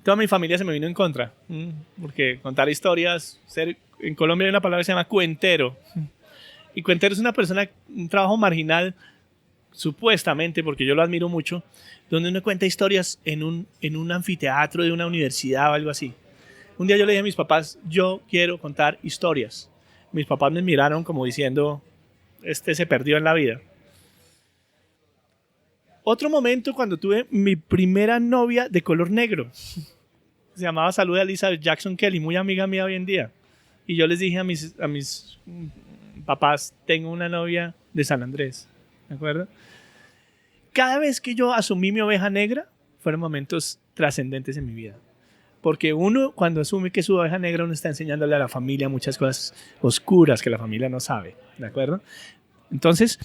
I: toda mi familia se me vino en contra. Porque contar historias, en Colombia hay una palabra que se llama cuentero. Y cuentero es una persona, un trabajo marginal, supuestamente, porque yo lo admiro mucho, donde uno cuenta historias en un anfiteatro de una universidad o algo así. Un día yo le dije a mis papás, yo quiero contar historias. Mis papás me miraron como diciendo, este se perdió en la vida. Otro momento cuando tuve mi primera novia de color negro. Se llamaba Salud Elizabeth Jackson Kelly, muy amiga mía hoy en día. Y yo les dije a mis papás, tengo una novia de San Andrés. ¿De acuerdo? Cada vez que yo asumí mi oveja negra, fueron momentos trascendentes en mi vida. Porque uno, cuando asume que es su oveja negra, uno está enseñándole a la familia muchas cosas oscuras que la familia no sabe. ¿De acuerdo? Entonces,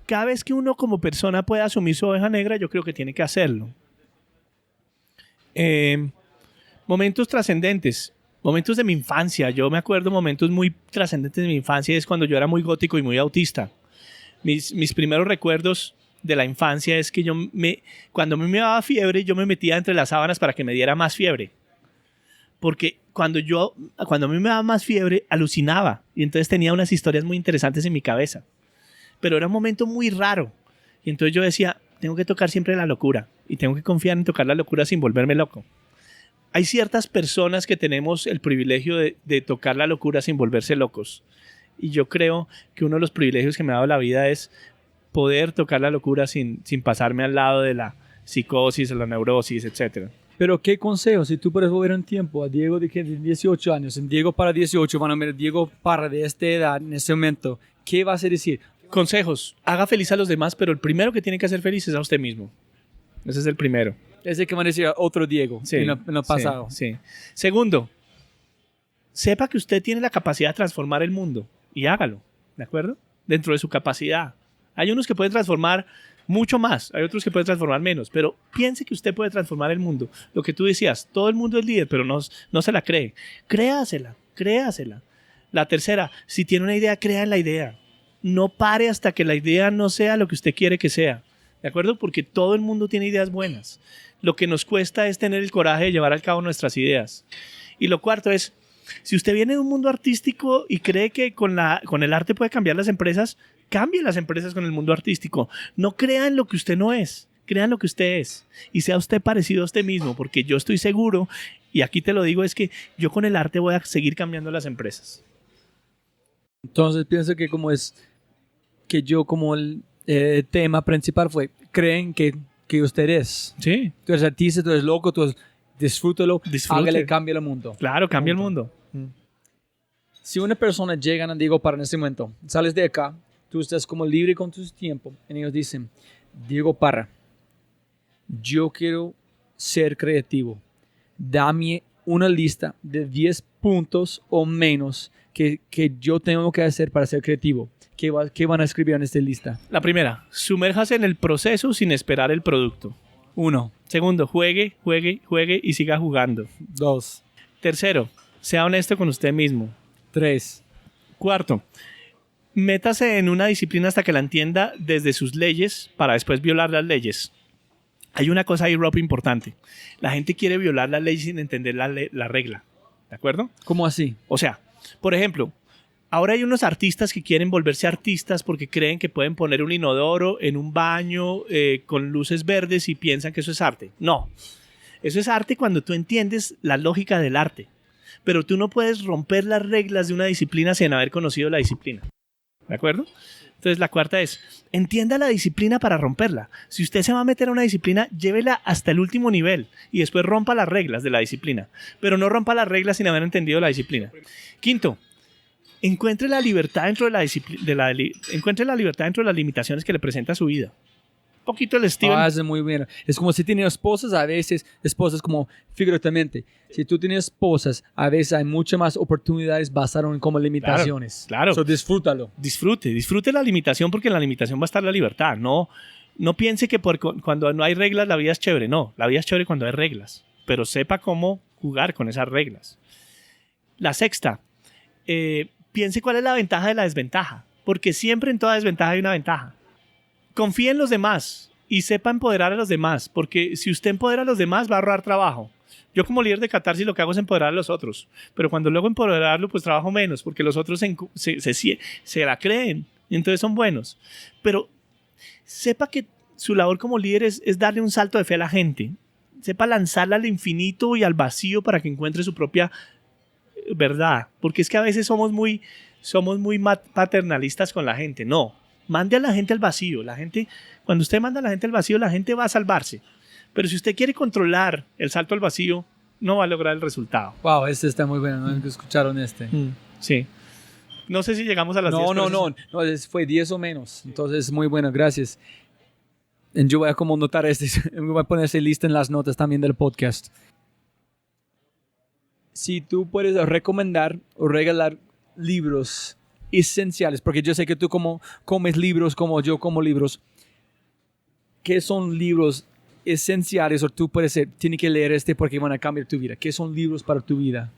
I: cada vez que uno como persona puede asumir su oveja negra, yo creo que tiene que hacerlo. Momentos trascendentes. Momentos de mi infancia. Yo me acuerdo momentos muy trascendentes de mi infancia. Es cuando yo era muy gótico y muy autista. Mis primeros recuerdos de la infancia es que cuando a mí me daba fiebre, yo me metía entre las sábanas para que me diera más fiebre. Porque cuando a mí me daba más fiebre, alucinaba. Y entonces tenía unas historias muy interesantes en mi cabeza. Pero era un momento muy raro. Y entonces yo decía, tengo que tocar siempre la locura. Y tengo que confiar en tocar la locura sin volverme loco. Hay ciertas personas que tenemos el privilegio de tocar la locura sin volverse locos. Y yo creo que uno de los privilegios que me ha dado la vida es poder tocar la locura sin pasarme al lado de la psicosis, de la neurosis, etc.
H: Pero qué consejo, si tú puedes volver un tiempo a Diego de 18 años, en Diego para 18, van a ver Diego para de esta edad, en ese momento, ¿qué vas a decir?
I: Consejos, haga feliz a los demás, pero el primero que tiene que hacer feliz es a usted mismo. Ese es el primero.
H: Es el que van a decir otro Diego
I: Sí,
H: en lo pasado.
I: Sí. Segundo, sepa que usted tiene la capacidad de transformar el mundo y hágalo, ¿de acuerdo? Dentro de su capacidad. Hay unos que pueden transformar mucho más, hay otros que pueden transformar menos, pero piense que usted puede transformar el mundo. Lo que tú decías, todo el mundo es líder, pero no se la cree. Créasela. La tercera, si tiene una idea, crea en la idea. No pare hasta que la idea no sea lo que usted quiere que sea, ¿de acuerdo? Porque todo el mundo tiene ideas buenas. Lo que nos cuesta es tener el coraje de llevar a cabo nuestras ideas. Y lo cuarto es, si usted viene de un mundo artístico y cree que con el arte puede cambiar las empresas, cambie las empresas con el mundo artístico. No crea en lo que usted no es, crea en lo que usted es. Y sea usted parecido a usted mismo, porque yo estoy seguro, y aquí te lo digo, es que yo con el arte voy a seguir cambiando las empresas.
H: Entonces pienso que como es que yo como el tema principal fue, creen que usted es.
I: Sí.
H: Tú eres artista, tú eres loco, tú disfrútalo,
I: Disfrute.
H: hágale, cambia el mundo.
I: Claro, cambia el mundo.
H: Si una persona llega a Diego Parra en ese momento, sales de acá, tú estás como libre con tu tiempo, y ellos dicen, Diego Parra, yo quiero ser creativo. Dame una lista de 10 puntos o menos que yo tengo que hacer para ser creativo. ¿Qué van a escribir en esta lista?
I: La primera, sumérjase en el proceso sin esperar el producto.
H: 1.
I: Segundo, juegue y siga jugando.
H: 2.
I: Tercero, sea honesto con usted mismo.
H: 3.
I: Cuarto, métase en una disciplina hasta que la entienda desde sus leyes para después violar las leyes. Hay una cosa ahí, Rob, importante. La gente quiere violar la ley sin entender la regla. ¿De acuerdo?
H: ¿Cómo así?
I: O sea, por ejemplo, ahora hay unos artistas que quieren volverse artistas porque creen que pueden poner un inodoro en un baño con luces verdes y piensan que eso es arte. No. Eso es arte cuando tú entiendes la lógica del arte. Pero tú no puedes romper las reglas de una disciplina sin haber conocido la disciplina. ¿De acuerdo? Entonces la cuarta es, entienda la disciplina para romperla. Si usted se va a meter a una disciplina, llévela hasta el último nivel y después rompa las reglas de la disciplina. Pero no rompa las reglas sin haber entendido la disciplina. Quinto, encuentre la libertad dentro de la disciplina, encuentre la libertad dentro de las limitaciones que le presenta su vida. Un poquito el Steven.
H: Eso es muy bien. Es como si tienes esposas, a veces esposas como figurativamente. Si tú tienes esposas, a veces hay muchas más oportunidades basadas en como limitaciones.
I: Claro.
H: So, disfrútalo.
I: Disfrute la limitación porque en la limitación va a estar la libertad. No piense que cuando no hay reglas la vida es chévere. No, la vida es chévere cuando hay reglas. Pero sepa cómo jugar con esas reglas. La sexta, piense cuál es la ventaja de la desventaja. Porque siempre en toda desventaja hay una ventaja. Confíe en los demás y sepa empoderar a los demás, porque si usted empodera a los demás va a ahorrar trabajo. Yo como líder de Catarsis lo que hago es empoderar a los otros, pero cuando luego empoderarlo, pues trabajo menos, porque los otros se la creen y entonces son buenos. Pero sepa que su labor como líder es darle un salto de fe a la gente. Sepa lanzarla al infinito y al vacío para que encuentre su propia verdad. Porque es que a veces somos muy paternalistas con la gente. No, mande a la gente al vacío. Cuando usted manda a la gente al vacío, la gente va a salvarse. Pero si usted quiere controlar el salto al vacío, no va a lograr el resultado.
H: Wow, este está muy bueno, ¿no? ¿Escucharon este?
I: Sí. No sé si llegamos a las 10.
H: No, fue 10 o menos. Entonces, muy bueno, gracias. Yo voy a como notar voy a poner ese lista en las notas también del podcast. Si tú puedes recomendar o regalar libros esenciales, porque yo sé que tú como comes libros, como yo como libros, ¿qué son libros esenciales o tú puedes ser, tienes que leer porque van a cambiar tu vida? ¿Qué son libros para tu vida?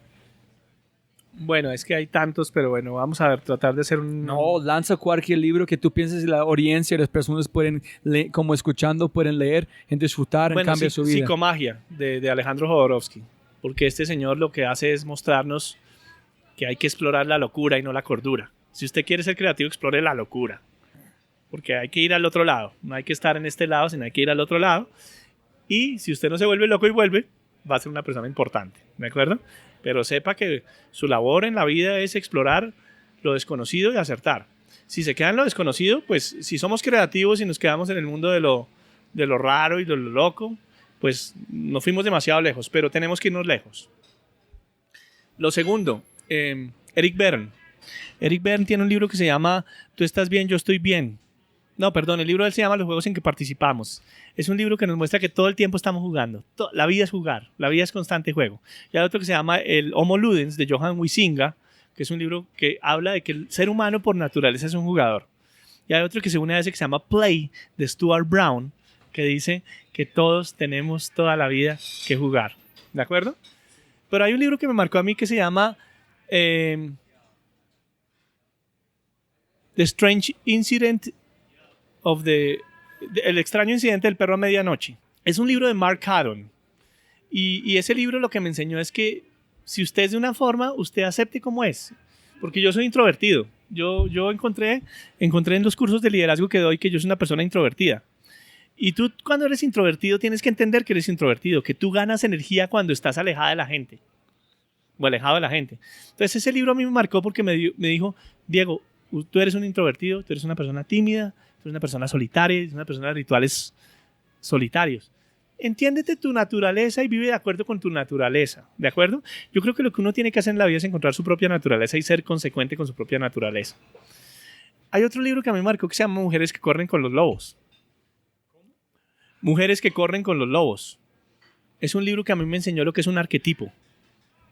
I: Bueno, es que hay tantos, pero bueno, vamos a ver, tratar de hacer un...
H: No, lanza cualquier libro que tú pienses que la audiencia, las personas pueden leer, como escuchando, pueden leer, en disfrutar, en cambiar su vida.
I: Psicomagia, de Alejandro Jodorowsky, porque este señor lo que hace es mostrarnos que hay que explorar la locura y no la cordura. Si usted quiere ser creativo, explore la locura, porque hay que ir al otro lado, no hay que estar en este lado, sino hay que ir al otro lado, y si usted no se vuelve loco y vuelve, va a ser una persona importante, ¿de acuerdo? Pero sepa que su labor en la vida es explorar lo desconocido y acertar. Si se queda en lo desconocido, pues si somos creativos y nos quedamos en el mundo de lo raro y de lo loco, pues nos fuimos demasiado lejos, pero tenemos que irnos lejos. Lo segundo, Eric Berne. Eric Berne tiene un libro que se llama Tú estás bien, yo estoy bien. No, perdón, el libro de él se llama Los juegos en que participamos. Es un libro que nos muestra que todo el tiempo estamos jugando. La vida es jugar, la vida es constante juego. Y hay otro que se llama El Homo Ludens, de Johan Huizinga, que es un libro que habla de que el ser humano por naturaleza es un jugador. Y hay otro que se une a ese que se llama Play, de Stuart Brown, que dice que todos tenemos toda la vida que jugar. ¿De acuerdo? Pero hay un libro que me marcó a mí que se llama The Strange Incident El extraño incidente del perro a medianoche. Es un libro de Mark Haddon. Y ese libro lo que me enseñó es que si usted es de una forma, usted acepte como es. Porque yo soy introvertido. Yo encontré en los cursos de liderazgo que doy que yo soy una persona introvertida. Y tú cuando eres introvertido tienes que entender que eres introvertido, que tú ganas energía cuando estás alejada de la gente. O alejado de la gente. Entonces ese libro a mí me marcó porque me dijo, Diego, tú eres un introvertido, tú eres una persona tímida, tú eres una persona solitaria, eres una persona de rituales solitarios. Entiéndete tu naturaleza y vive de acuerdo con tu naturaleza, ¿de acuerdo? Yo creo que lo que uno tiene que hacer en la vida es encontrar su propia naturaleza y ser consecuente con su propia naturaleza. Hay otro libro que a mí me marcó que se llama Mujeres que corren con los lobos. Mujeres que corren con los lobos. Es un libro que a mí me enseñó lo que es un arquetipo.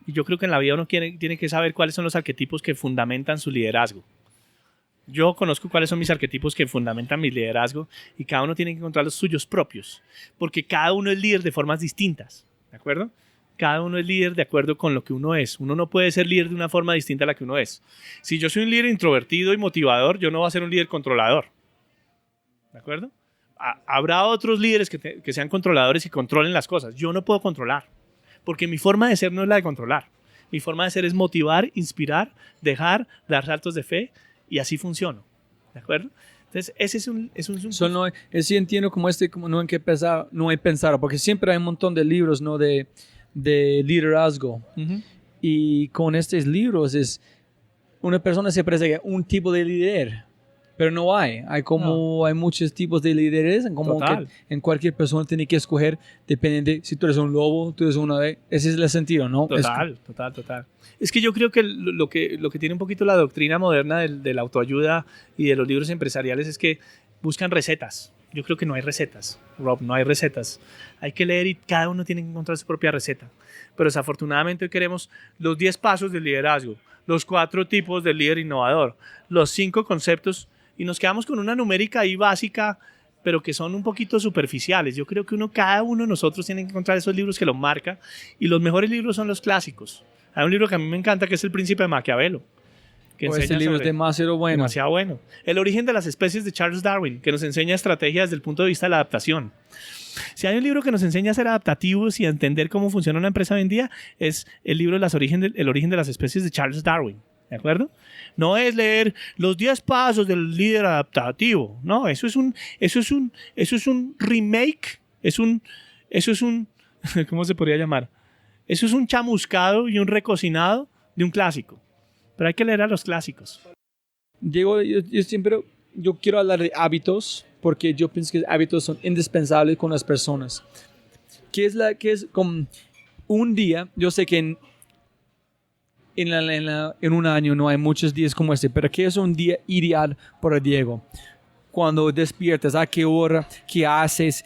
I: Y yo creo que en la vida uno tiene que saber cuáles son los arquetipos que fundamentan su liderazgo. Yo conozco cuáles son mis arquetipos que fundamentan mi liderazgo y cada uno tiene que encontrar los suyos propios, porque cada uno es líder de formas distintas, ¿de acuerdo? Cada uno es líder de acuerdo con lo que uno es. Uno no puede ser líder de una forma distinta a la que uno es. Si yo soy un líder introvertido y motivador, yo no voy a ser un líder controlador, ¿de acuerdo? Habrá otros líderes que sean controladores y controlen las cosas. Yo no puedo controlar, porque mi forma de ser no es la de controlar. Mi forma de ser es motivar, inspirar, dar saltos de fe. Y así funciono, ¿de acuerdo? Entonces, ese es un
H: sí entiendo como no hay que pensar, porque siempre hay un montón de libros, ¿no? de liderazgo. Uh-huh. Y con estos libros una persona se parece a un tipo de líder, pero no hay muchos tipos de líderes, como que en cualquier persona tiene que escoger, depende de si tú eres un lobo, tú eres una ave. Ese es el sentido, ¿no?
I: Total. Es que yo creo que lo que tiene un poquito la doctrina moderna de la autoayuda y de los libros empresariales es que buscan recetas. Yo creo que no hay recetas, Rob, no hay recetas. Hay que leer y cada uno tiene que encontrar su propia receta. Pero desafortunadamente hoy queremos los 10 pasos del liderazgo, los 4 tipos del líder innovador, los 5 conceptos y nos quedamos con una numérica ahí básica, pero que son un poquito superficiales. Yo creo que cada uno de nosotros tiene que encontrar esos libros que los marca y los mejores libros son los clásicos. Hay un libro que a mí me encanta que es El Príncipe de Maquiavelo.
H: Ese libro es demasiado bueno.
I: Demasiado bueno. El origen de las especies de Charles Darwin, que nos enseña estrategias desde el punto de vista de la adaptación. Si hay un libro que nos enseña a ser adaptativos y a entender cómo funciona una empresa hoy en día, es el libro El origen de las especies de Charles Darwin. ¿De acuerdo? No es leer los 10 pasos del líder adaptativo. No, eso es un remake. Eso es un, ¿cómo se podría llamar? Eso es un chamuscado y un recocinado de un clásico. Pero hay que leer a los clásicos.
H: Diego, yo quiero hablar de hábitos porque yo pienso que hábitos son indispensables con las personas. ¿Qué es como un día? Yo sé que en un año no hay muchos días como este, pero ¿qué es un día ideal para Diego? Cuando despiertas, ¿a qué hora? ¿Qué haces?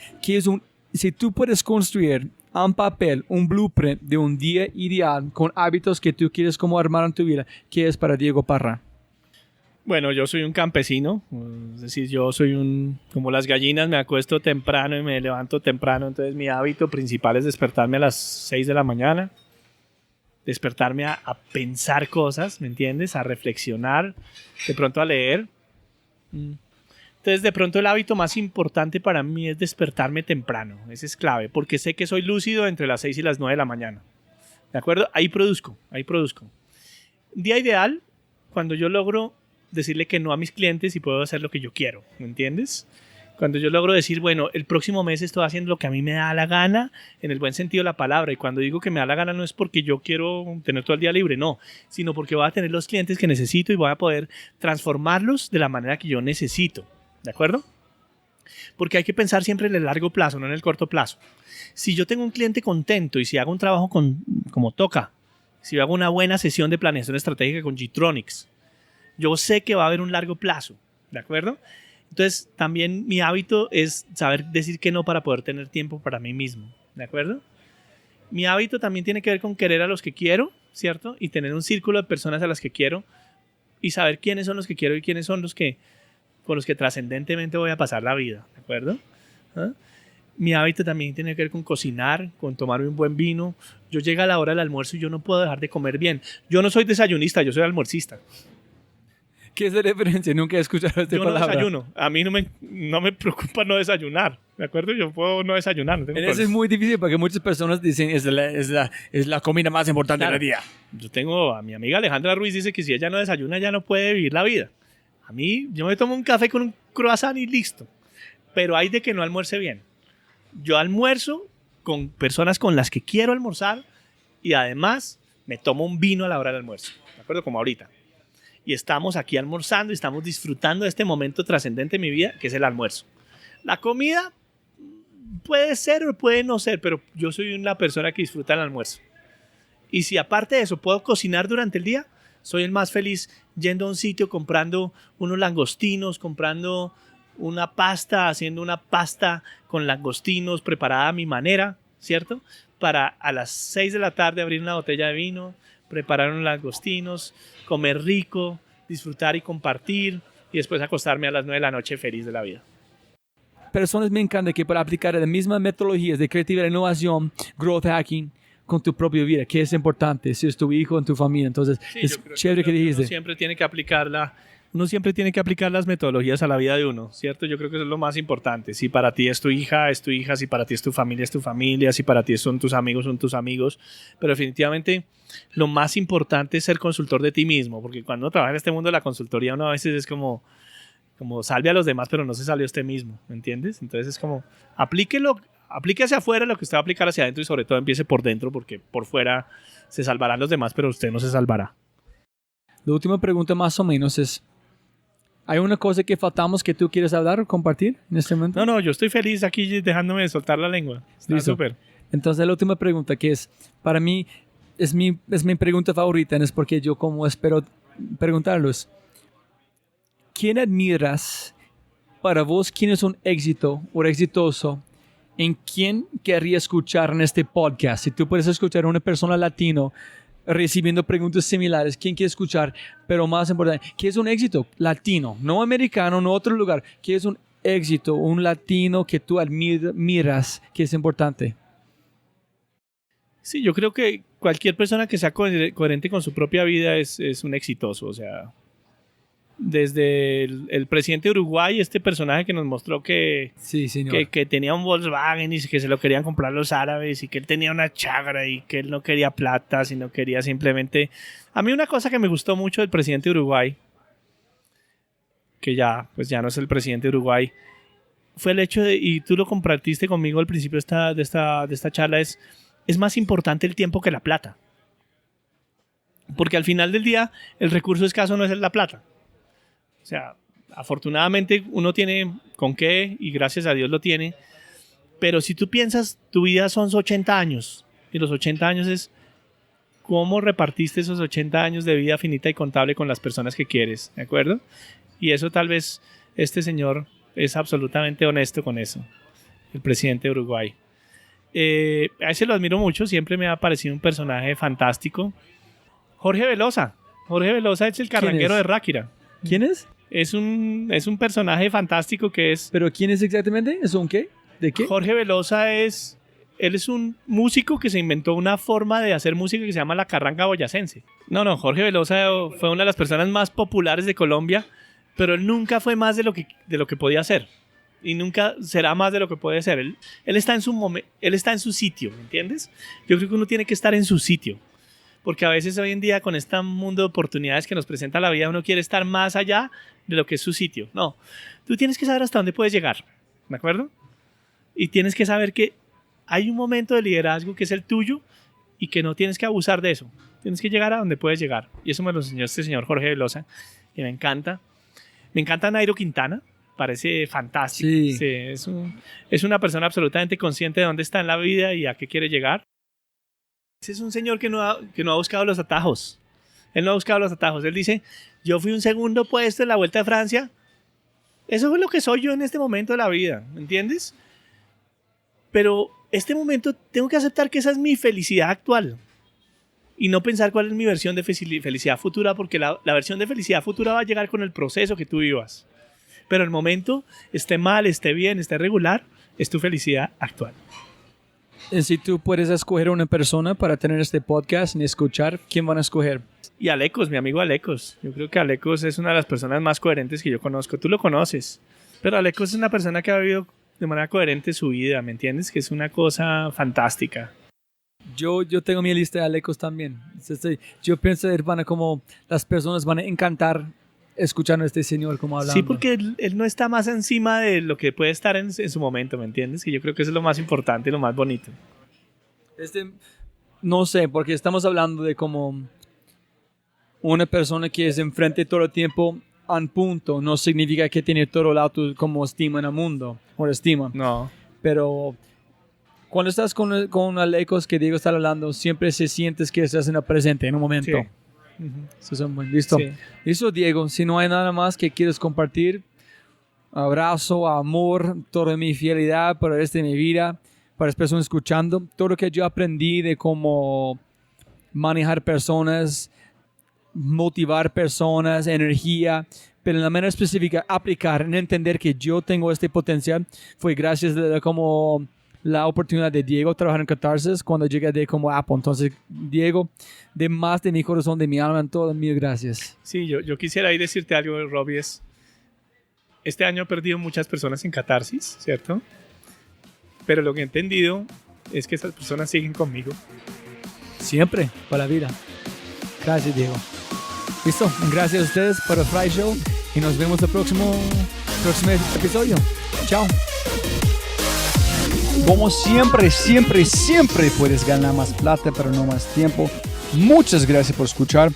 H: Si tú puedes construir en papel un blueprint de un día ideal con hábitos que tú quieres como armar en tu vida, ¿qué es para Diego Parra?
I: Bueno, yo soy un campesino, es decir, yo soy como las gallinas, me acuesto temprano y me levanto temprano, entonces mi hábito principal es despertarme a las 6 de la mañana, despertarme a pensar cosas, ¿me entiendes? A reflexionar, de pronto a leer. Entonces, de pronto el hábito más importante para mí es despertarme temprano, ese es clave, porque sé que soy lúcido entre las 6 y las 9 de la mañana, ¿de acuerdo? Ahí produzco. Día ideal, cuando yo logro decirle que no a mis clientes y puedo hacer lo que yo quiero, ¿me entiendes? Cuando yo logro decir, bueno, el próximo mes estoy haciendo lo que a mí me da la gana, en el buen sentido de la palabra, y cuando digo que me da la gana no es porque yo quiero tener todo el día libre, no, sino porque voy a tener los clientes que necesito y voy a poder transformarlos de la manera que yo necesito, ¿de acuerdo? Porque hay que pensar siempre en el largo plazo, no en el corto plazo. Si yo tengo un cliente contento y si hago un trabajo como toca, si hago una buena sesión de planeación estratégica con G-Tronics, yo sé que va a haber un largo plazo, ¿de acuerdo? Entonces, también mi hábito es saber decir que no para poder tener tiempo para mí mismo, ¿de acuerdo? Mi hábito también tiene que ver con querer a los que quiero, ¿cierto? Y tener un círculo de personas a las que quiero y saber quiénes son los que quiero y quiénes son con los que trascendentemente voy a pasar la vida, ¿de acuerdo? ¿Ah? Mi hábito también tiene que ver con cocinar, con tomarme un buen vino. Yo llego a la hora del almuerzo y yo no puedo dejar de comer bien. Yo no soy desayunista, yo soy almuercista.
H: ¿Qué es la diferencia? Nunca he escuchado esta palabra.
I: Yo no desayuno. A mí no me preocupa no desayunar. ¿De acuerdo? Yo puedo no desayunar. No
H: eso es muy difícil porque muchas personas dicen es la comida más importante del día.
I: Yo tengo a mi amiga Alejandra Ruiz, dice que si ella no desayuna, ya no puede vivir la vida. A mí, yo me tomo un café con un croissant y listo. Pero hay de que no almuerce bien. Yo almuerzo con personas con las que quiero almorzar y además me tomo un vino a la hora del almuerzo. ¿De acuerdo? Como ahorita. Y estamos aquí almorzando y estamos disfrutando de este momento trascendente en mi vida, que es el almuerzo. La comida puede ser o puede no ser, pero yo soy una persona que disfruta el almuerzo. Y si aparte de eso puedo cocinar durante el día, soy el más feliz yendo a un sitio, comprando unos langostinos, comprando una pasta, haciendo una pasta con langostinos preparada a mi manera, ¿cierto? Para a las 6 de la tarde abrir una botella de vino, preparar unos langostinos, comer rico, disfrutar y compartir y después acostarme a las 9 de la noche feliz de la vida.
H: Personas me encanta que para aplicar las mismas metodologías de creatividad, innovación, growth hacking con tu propia vida, que es importante, si es tu hijo, en tu familia. Entonces, sí, es chévere que dijiste.
I: Uno siempre tiene que aplicar las metodologías a la vida de uno, ¿cierto? Yo creo que eso es lo más importante. Si para ti es tu hija, es tu hija. Si para ti es tu familia. Si para ti son tus amigos. Pero definitivamente lo más importante es ser consultor de ti mismo, porque cuando uno trabaja en este mundo de la consultoría, uno a veces es como salve a los demás, pero no se salve a usted mismo, ¿me entiendes? Entonces es como, aplique hacia afuera lo que usted va a aplicar hacia adentro y sobre todo empiece por dentro, porque por fuera se salvarán los demás, pero usted no se salvará.
H: La última pregunta más o menos es, ¿hay una cosa que faltamos que tú quieres hablar o compartir en este momento?
I: No, yo estoy feliz aquí dejándome soltar la lengua. Está súper.
H: Entonces la última pregunta que es, para mí, es mi pregunta favorita, es porque yo como espero preguntarlos. ¿Quién admiras para vos? ¿Quién es un éxito o exitoso? ¿En quién querría escuchar en este podcast? Si tú puedes escuchar a una persona latino recibiendo preguntas similares, ¿quién quiere escuchar? Pero más importante, ¿qué es un éxito latino? No americano, no otro lugar. ¿Qué es un éxito, un latino que tú admiras, que es importante?
I: Sí, yo creo que cualquier persona que sea coherente con su propia vida es un exitoso. O sea, desde el presidente de Uruguay, este personaje que nos mostró que,
H: Sí, señor.
I: que tenía un Volkswagen y que se lo querían comprar los árabes y que él tenía una chagra y que él no quería plata, sino quería simplemente... A mí una cosa que me gustó mucho del presidente de Uruguay, que ya no es el presidente de Uruguay, fue el hecho de, y tú lo compartiste conmigo al principio de esta charla, es más importante el tiempo que la plata. Porque al final del día, el recurso escaso no es la plata. O sea, afortunadamente uno tiene con qué y gracias a Dios lo tiene. Pero si tú piensas, tu vida son 80 años. Y los 80 años es cómo repartiste esos 80 años de vida finita y contable con las personas que quieres. ¿De acuerdo? Y eso tal vez este señor es absolutamente honesto con eso. El presidente de Uruguay. A ese lo admiro mucho. Siempre me ha parecido un personaje fantástico. Jorge Velosa. Jorge Velosa es el carranguero de Ráquira.
H: ¿Quién es?
I: Es un personaje fantástico que es...
H: ¿Pero quién es exactamente? ¿Es un qué? ¿De qué?
I: Jorge Velosa él es un músico que se inventó una forma de hacer música que se llama la carranga boyacense. No, Jorge Velosa fue una de las personas más populares de Colombia, pero él nunca fue más de lo que podía hacer. Y nunca será más de lo que puede ser. Él está en su sitio, ¿me entiendes? Yo creo que uno tiene que estar en su sitio. Porque a veces hoy en día con este mundo de oportunidades que nos presenta la vida, uno quiere estar más allá de lo que es su sitio. No, tú tienes que saber hasta dónde puedes llegar, ¿de acuerdo? Y tienes que saber que hay un momento de liderazgo que es el tuyo y que no tienes que abusar de eso. Tienes que llegar a donde puedes llegar. Y eso me lo enseñó este señor Jorge Velosa, que me encanta. Me encanta Nairo Quintana, parece fantástico.
H: Sí.
I: Sí, es una persona absolutamente consciente de dónde está en la vida y a qué quiere llegar. Ese es un señor que no ha buscado los atajos. Él no ha buscado los atajos. Él dice, yo fui un segundo puesto en la Vuelta de Francia. Eso es lo que soy yo en este momento de la vida, ¿me entiendes? Pero este momento tengo que aceptar que esa es mi felicidad actual. Y no pensar cuál es mi versión de felicidad futura, porque la versión de felicidad futura va a llegar con el proceso que tú vivas. Pero el momento, esté mal, esté bien, esté regular, es tu felicidad actual.
H: Si tú puedes escoger una persona para tener este podcast y escuchar, ¿quién van a escoger?
I: Y Alecos, mi amigo Alecos. Yo creo que Alecos es una de las personas más coherentes que yo conozco. Tú lo conoces. Pero Alecos es una persona que ha vivido de manera coherente su vida, ¿me entiendes? Que es una cosa fantástica.
H: Yo tengo mi lista de Alecos también. Yo pienso, hermana, como las personas van a encantar escuchando a este señor como hablando.
I: Sí, porque él no está más encima de lo que puede estar en su momento, ¿me entiendes? Que yo creo que eso es lo más importante y lo más bonito.
H: No sé, porque estamos hablando de como una persona que es enfrente todo el tiempo a un punto. No significa que tiene todo el auto como estima en el mundo, o estima.
I: No.
H: Pero cuando estás con Alecos que Diego está hablando, siempre se sientes que estás en el presente, en un momento.
I: Sí.
H: Eso es muy listo.
I: Sí.
H: Listo, Diego. Si no hay nada más que quieres compartir, abrazo, amor, toda mi fidelidad para mi vida, para las personas escuchando, todo lo que yo aprendí de cómo manejar personas, motivar personas, energía, pero en la manera específica aplicar, en entender que yo tengo este potencial, fue gracias a como la oportunidad de Diego trabajar en Catarsis cuando llegué de como Apple. Entonces, Diego, de más de mi corazón, de mi alma, en todo, mil gracias.
I: Sí, yo quisiera ahí decirte algo, Robbie. Este año he perdido muchas personas en Catarsis, ¿cierto? Pero lo que he entendido es que esas personas siguen conmigo.
H: Siempre, para la vida. Gracias, Diego. Listo, gracias a ustedes por el Fry Show y nos vemos el próximo episodio. Chao.
J: Como siempre puedes ganar más plata, pero no más tiempo. Muchas gracias por escuchar.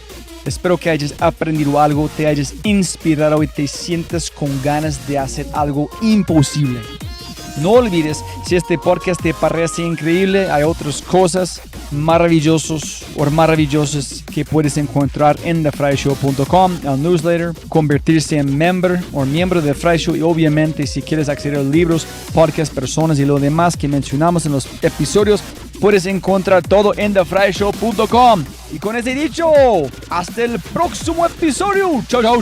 J: Espero que hayas aprendido algo, te hayas inspirado y te sientas con ganas de hacer algo imposible. No olvides, si este podcast te parece increíble, hay otras cosas maravillosas que puedes encontrar en thefryshow.com, el newsletter, convertirse en miembro de Fry Show y obviamente si quieres acceder a libros, podcasts, personas y lo demás que mencionamos en los episodios, puedes encontrar todo en thefryshow.com. Y con ese dicho, hasta el próximo episodio. Chao.